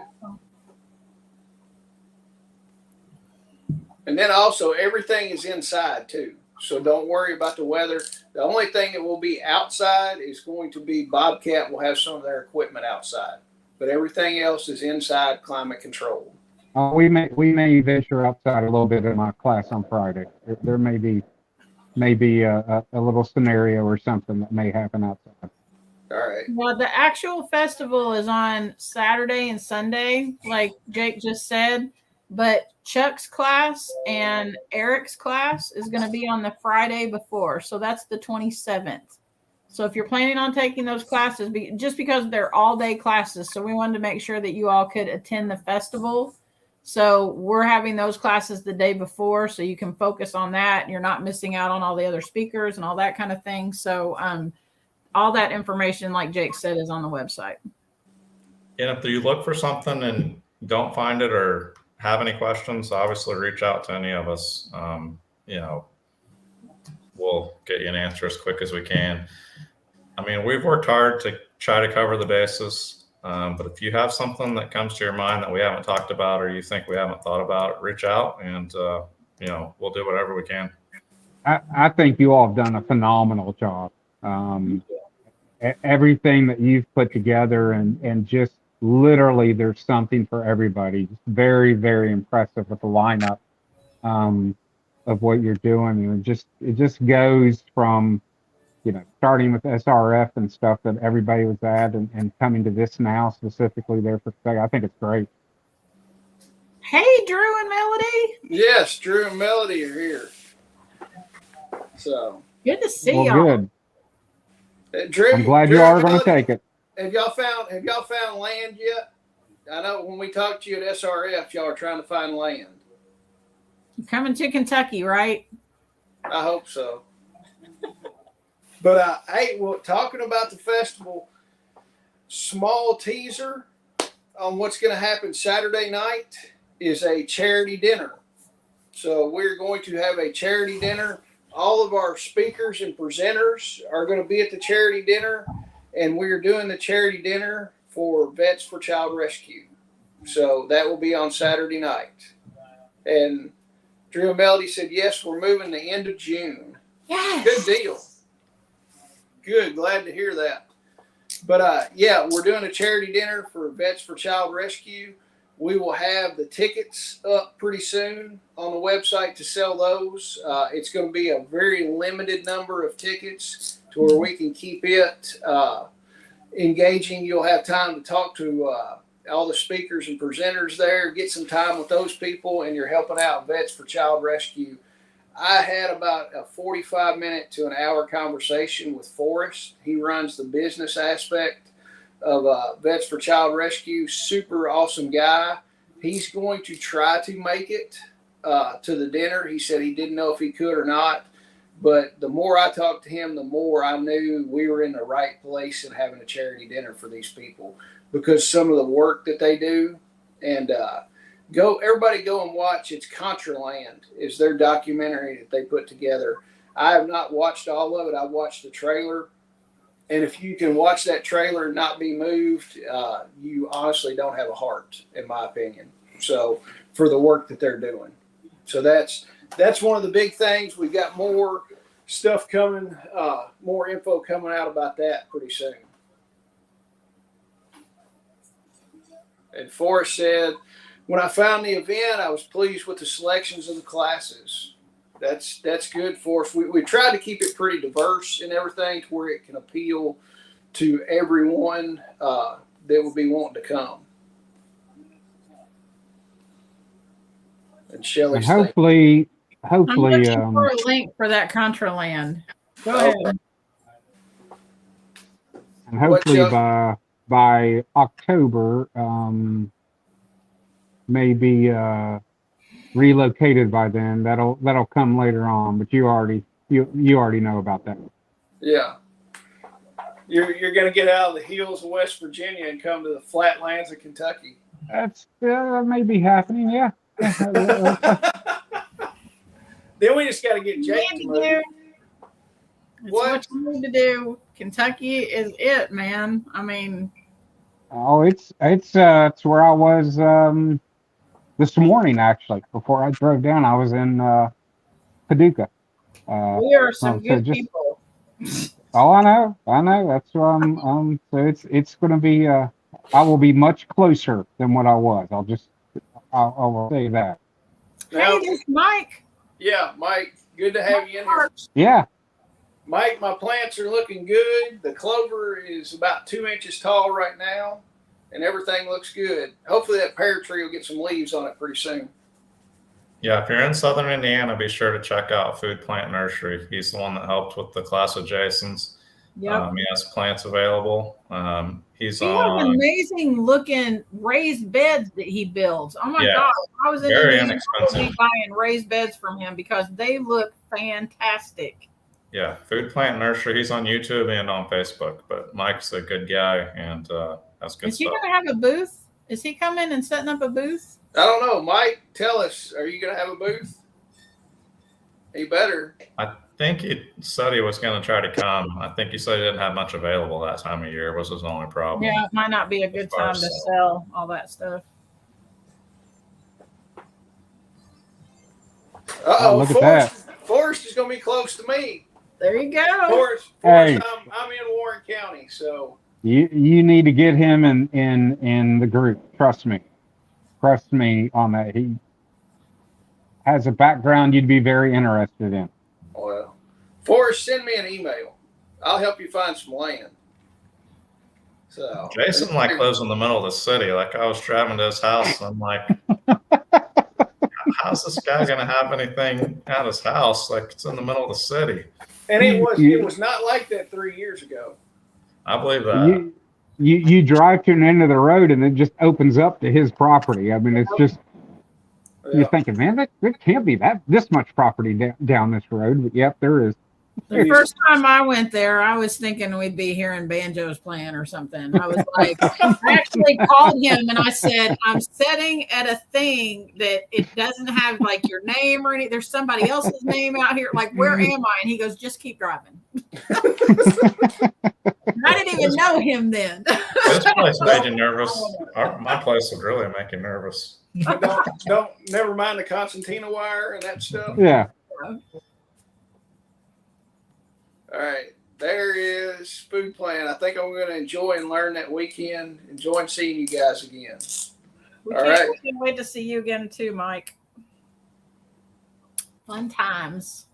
And then also everything is inside too. So don't worry about the weather. The only thing that will be outside is going to be Bobcat will have some of their equipment outside, but everything else is inside, climate controlled. We may venture outside a little bit in my class on Friday. There may be a little scenario or something that may happen outside. All right. Well, the actual festival is on Saturday and Sunday, like Jake just said, but Chuck's class and Eric's class is going to be on the Friday before. So that's the 27th. So if you're planning on taking those classes, just because they're all day classes, so we wanted to make sure that you all could attend the festival. So we're having those classes the day before, so you can focus on that. And you're not missing out on all the other speakers and all that kind of thing. So all that information, like Jake said, is on the website. And if you look for something and don't find it or have any questions, obviously reach out to any of us. We'll get you an answer as quick as we can. I mean, we've worked hard to try to cover the bases. But if you have something that comes to your mind that we haven't talked about or you think we haven't thought about, reach out and, we'll do whatever we can. I think you all have done a phenomenal job. Everything that you've put together and just literally there's something for everybody. Just very, very impressive with the lineup of what you're doing. And it just goes from, starting with SRF and stuff that everybody was at and coming to this now specifically there for, I think it's great. Hey, Drew and Melody. Yes, Drew and Melody are here. So Good to see Well, y'all. good. Drew, I'm glad Drew you and are going to Melody, take it. Have y'all found land yet? I know when we talked to you at SRF, y'all are trying to find land. You're coming to Kentucky, right? I hope so. But hey, well, talking about the festival, small teaser on what's going to happen Saturday night is a charity dinner. So we're going to have a charity dinner. All of our speakers and presenters are going to be at the charity dinner, and we're doing the charity dinner for Vets for Child Rescue. So that will be on Saturday night. And Drew and Melody said, yes, we're moving the end of June. Yes. Good deal. Good. Glad to hear that. But yeah, we're doing a charity dinner for Vets for Child Rescue. We will have the tickets up pretty soon on the website to sell those. It's going to be a very limited number of tickets to where we can keep it engaging. You'll have time to talk to all the speakers and presenters there, get some time with those people, and you're helping out Vets for Child Rescue. I had about a 45-minute to an hour conversation with Forrest. He runs the business aspect of Vets for Child Rescue. Super awesome guy. He's going to try to make it to the dinner. He said he didn't know if he could or not. But the more I talked to him, the more I knew we were in the right place in having a charity dinner for these people, because some of the work that they do. And everybody go and watch. It's Contraland is their documentary that they put together. I have not watched all of it. I watched the trailer. And if you can watch that trailer and not be moved, you honestly don't have a heart, in my opinion. So for the work that they're doing. So that's one of the big things. We've got more stuff coming, more info coming out about that pretty soon. And Forrest said, when I found the event, I was pleased with the selections of the classes. That's good for us. We tried to keep it pretty diverse and everything to where it can appeal to everyone that would be wanting to come. And Shelley's And hopefully, I'm looking for a link for that Contraland. Go ahead. and hopefully by October, maybe relocated by then. That'll come later on, but you already know about that. Yeah. You're going to get out of the hills of West Virginia and come to the flatlands of Kentucky. That's may be happening, yeah. Then we just got to get Jake to move. That's what you need to do. Kentucky is it, man. I mean, oh, it's where I was this morning, actually. Before I drove down, I was in Paducah. We are some good people. Oh, I know. That's why I'm. So it's going to be. I will be much closer than what I was. I will say that. Hey, there's Mike. Yeah, Mike. Good to have you in here. Yeah. Mike, my plants are looking good. The clover is about 2 inches tall right now, and everything looks good. Hopefully that pear tree will get some leaves on it pretty soon. Yeah, if you're in Southern Indiana, be sure to check out Food Plant Nursery. He's the one that helped with the class of Jason's. Yep. He has plants available. He has amazing looking raised beds that he builds. Oh my God. I was in Indiana buying raised beds from him because they look fantastic. Yeah, Food Plant Nursery. He's on YouTube and on Facebook, but Mike's a good guy and that's good stuff. Is he going to have a booth? Is he coming and setting up a booth? I don't know. Mike, tell us, are you going to have a booth? He better. I think he said he was going to try to come. I think he said he didn't have much available that time of year was his only problem. Yeah, it might not be a good time to sell all that stuff. Look at that. Forrest is going to be close to me. There you go. Forrest, hey. I'm in Warren County, so. You need to get him in the group. Trust me on that. He has a background you'd be very interested in. Well, Forrest, send me an email. I'll help you find some land. So Jason lives in the middle of the city. Like I was driving to his house, and I'm like, how's this guy going to have anything at his house? Like, it's in the middle of the city. And it was not like that 3 years ago. I believe that. You drive to an end of the road and it just opens up to his property. I mean, it's just, you're thinking, man, there can't be this much property down this road. But yep, there is. The first time I went there, I was thinking we'd be hearing banjos playing or something. I was like, I actually called him and I said, I'm sitting at a thing that it doesn't have like your name or anything. There's somebody else's name out here. Like, where am I? And he goes, just keep driving. I didn't even know him then. This place made you nervous. My place would really make you nervous. Never mind the concertina wire and that stuff. Yeah. All right, there is food plan. I think I'm going to enjoy and learn that weekend. Enjoying seeing you guys again. We can't wait to see you again too, Mike. Fun times.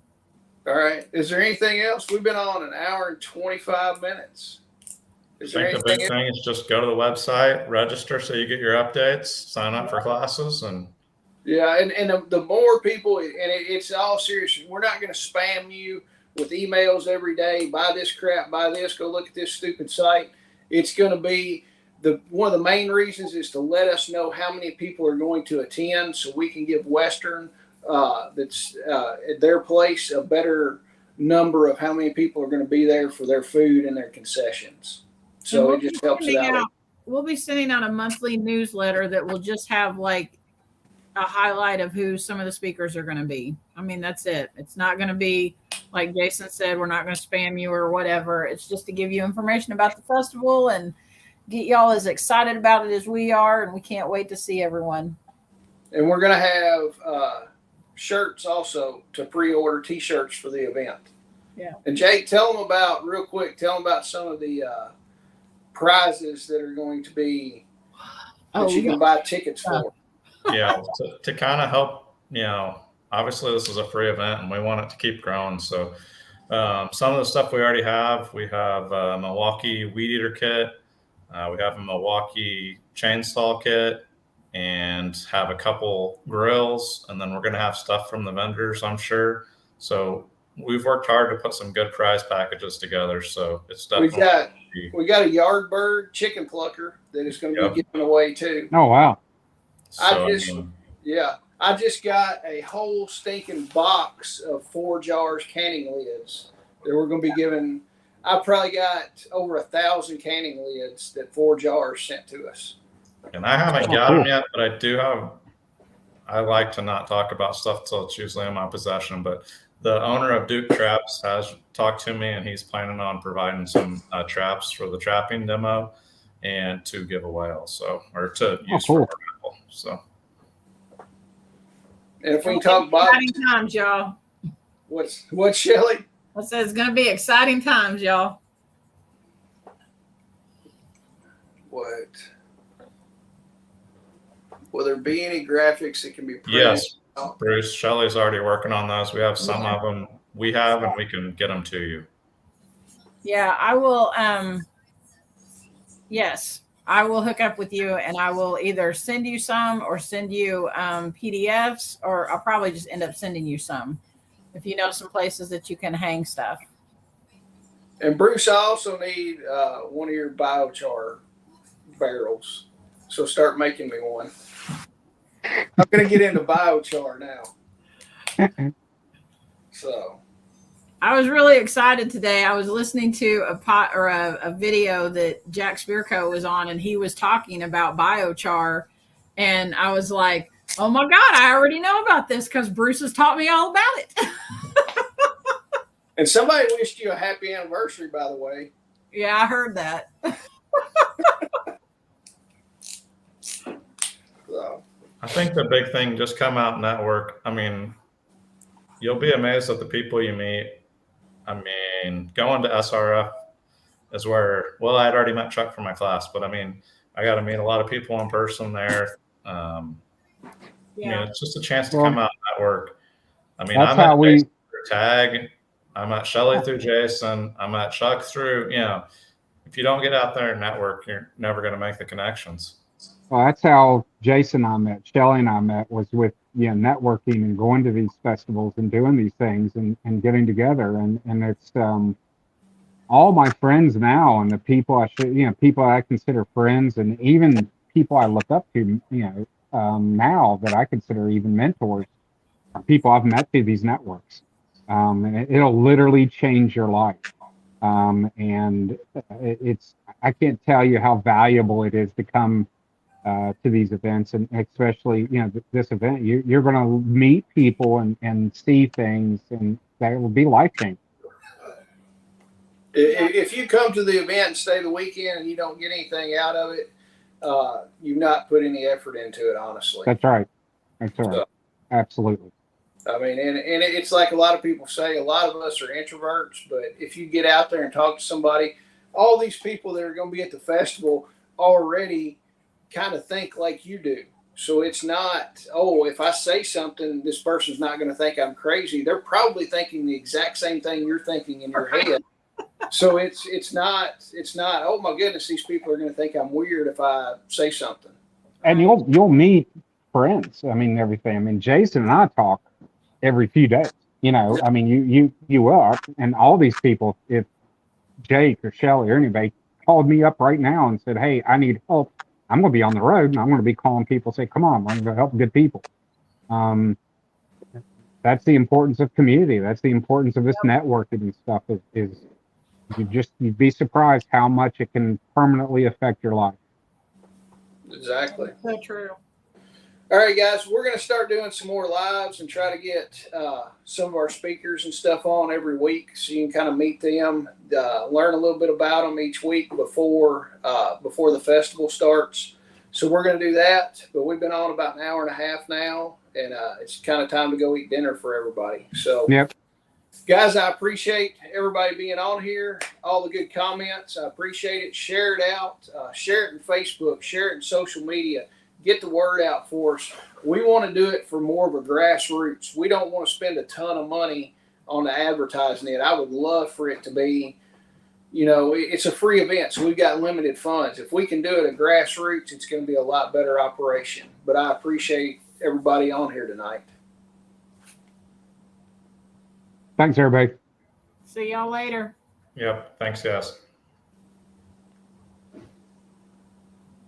All right. Is there anything else? We've been on an hour and 25 minutes. I think the big thing is just go to the website, register so you get your updates, sign up for classes, and yeah, and the more people, and it's all serious. We're not going to spam you with emails every day. Buy this crap, buy this, go look at this stupid site. It's going to be one of the main reasons is to let us know how many people are going to attend, so we can give Western that's at their place a better number of how many people are going to be there for their food and their concessions. So it just helps it out. We'll be sending out a monthly newsletter that will just have like a highlight of who some of the speakers are going to be. I mean, that's it. It's not going to be like Jason said, we're not going to spam you or whatever. It's just to give you information about the festival and get y'all as excited about it as we are. And we can't wait to see everyone. And we're going to have shirts also to pre-order, T-shirts for the event. Yeah. And Jake, tell them about some of the prizes that are going to be that you can buy tickets for. Yeah, to kind of help, obviously this is a free event and we want it to keep growing. So some of the stuff we already have, we have a Milwaukee weed eater kit. We have a Milwaukee chainsaw kit and have a couple grills. And then we're going to have stuff from the vendors, I'm sure. So we've worked hard to put some good prize packages together. So it's definitely. We got a yard bird chicken plucker that is going to be given away too. Oh, wow. I just got a whole stinking box of 4 jars canning lids that we're going to be giving. I probably got over 1,000 canning lids that 4 jars sent to us. And I haven't got them yet, but I do have. I like to not talk about stuff till it's usually in my possession. But the owner of Duke Traps has talked to me, and he's planning on providing some traps for the trapping demo and to give away also, or to use for raffle. So. And if we can talk about exciting times, y'all. What's Shelly? I said it's going to be exciting times, y'all. What? Will there be any graphics that can be printed? Yes, Bruce. Shelly's already working on those. We have some of them. We have, and we can get them to you. Yeah, I will. Yes, I will hook up with you, and I will either send you some or send you PDFs, or I'll probably just end up sending you some if you know some places that you can hang stuff. And Bruce, I also need one of your biochar barrels. So start making me one. I'm going to get into biochar now. So. I was really excited today. I was listening to a video that Jack Spearco was on, and he was talking about biochar. And I was like, oh my God, I already know about this because Bruce has taught me all about it. And somebody wished you a happy anniversary, by the way. Yeah, I heard that. So. I think the big thing, just come out network. I mean, you'll be amazed at the people you meet. I mean, going to SRF is where, well, I'd already met Chuck for my class, but I mean, I got to meet a lot of people in person there. I mean, it's just a chance to come out and network. I mean, I met Jason through Tag. I met Shelly through Jason. I met Chuck through, if you don't get out there and network, you're never going to make the connections. Well, that's how Jason and I met, Shelly and I met, was with, networking and going to these festivals and doing these things and getting together. And it's, all my friends now and the people people I consider friends and even people I look up to, now that I consider even mentors are people I've met through these networks. And it'll literally change your life. And it's, I can't tell you how valuable it is to come to these events, and especially, this event, you're going to meet people and see things, and that will be life changing. If you come to the event and stay the weekend and you don't get anything out of it, you've not put any effort into it, honestly. That's right. That's right. So, Absolutely. I mean, and it's like a lot of people say, a lot of us are introverts, but if you get out there and talk to somebody, all these people that are going to be at the festival already kind of think like you do. So it's not, oh, if I say something, this person's not going to think I'm crazy. They're probably thinking the exact same thing you're thinking in your head. So it's not, oh my goodness, these people are going to think I'm weird if I say something. And you'll meet friends. I mean, everything. I mean, Jason and I talk every few days. I mean, you will. And all these people, if Jake or Shelly or anybody called me up right now and said, "Hey, I need help," I'm going to be on the road and I'm going to be calling people, say, "Come on, I'm going to help good people." That's the importance of community. That's the importance of this networking and stuff. Is you'd be surprised how much it can permanently affect your life. Exactly. So true. All right, guys, we're going to start doing some more lives and try to get some of our speakers and stuff on every week, so you can kind of meet them, learn a little bit about them each week before the festival starts. So we're going to do that, but we've been on about an hour and a half now, and it's kind of time to go eat dinner for everybody. So, Yep. Guys, I appreciate everybody being on here, all the good comments. I appreciate it. Share it out. Share it in Facebook. Share it in social media. Get the word out for us. We want to do it for more of a grassroots. We don't want to spend a ton of money on advertising it. I would love for it to be, it's a free event, so we've got limited funds. If we can do it at grassroots, it's going to be a lot better operation. But I appreciate everybody on here tonight. Thanks, everybody. See y'all later. Yep. Thanks, guys.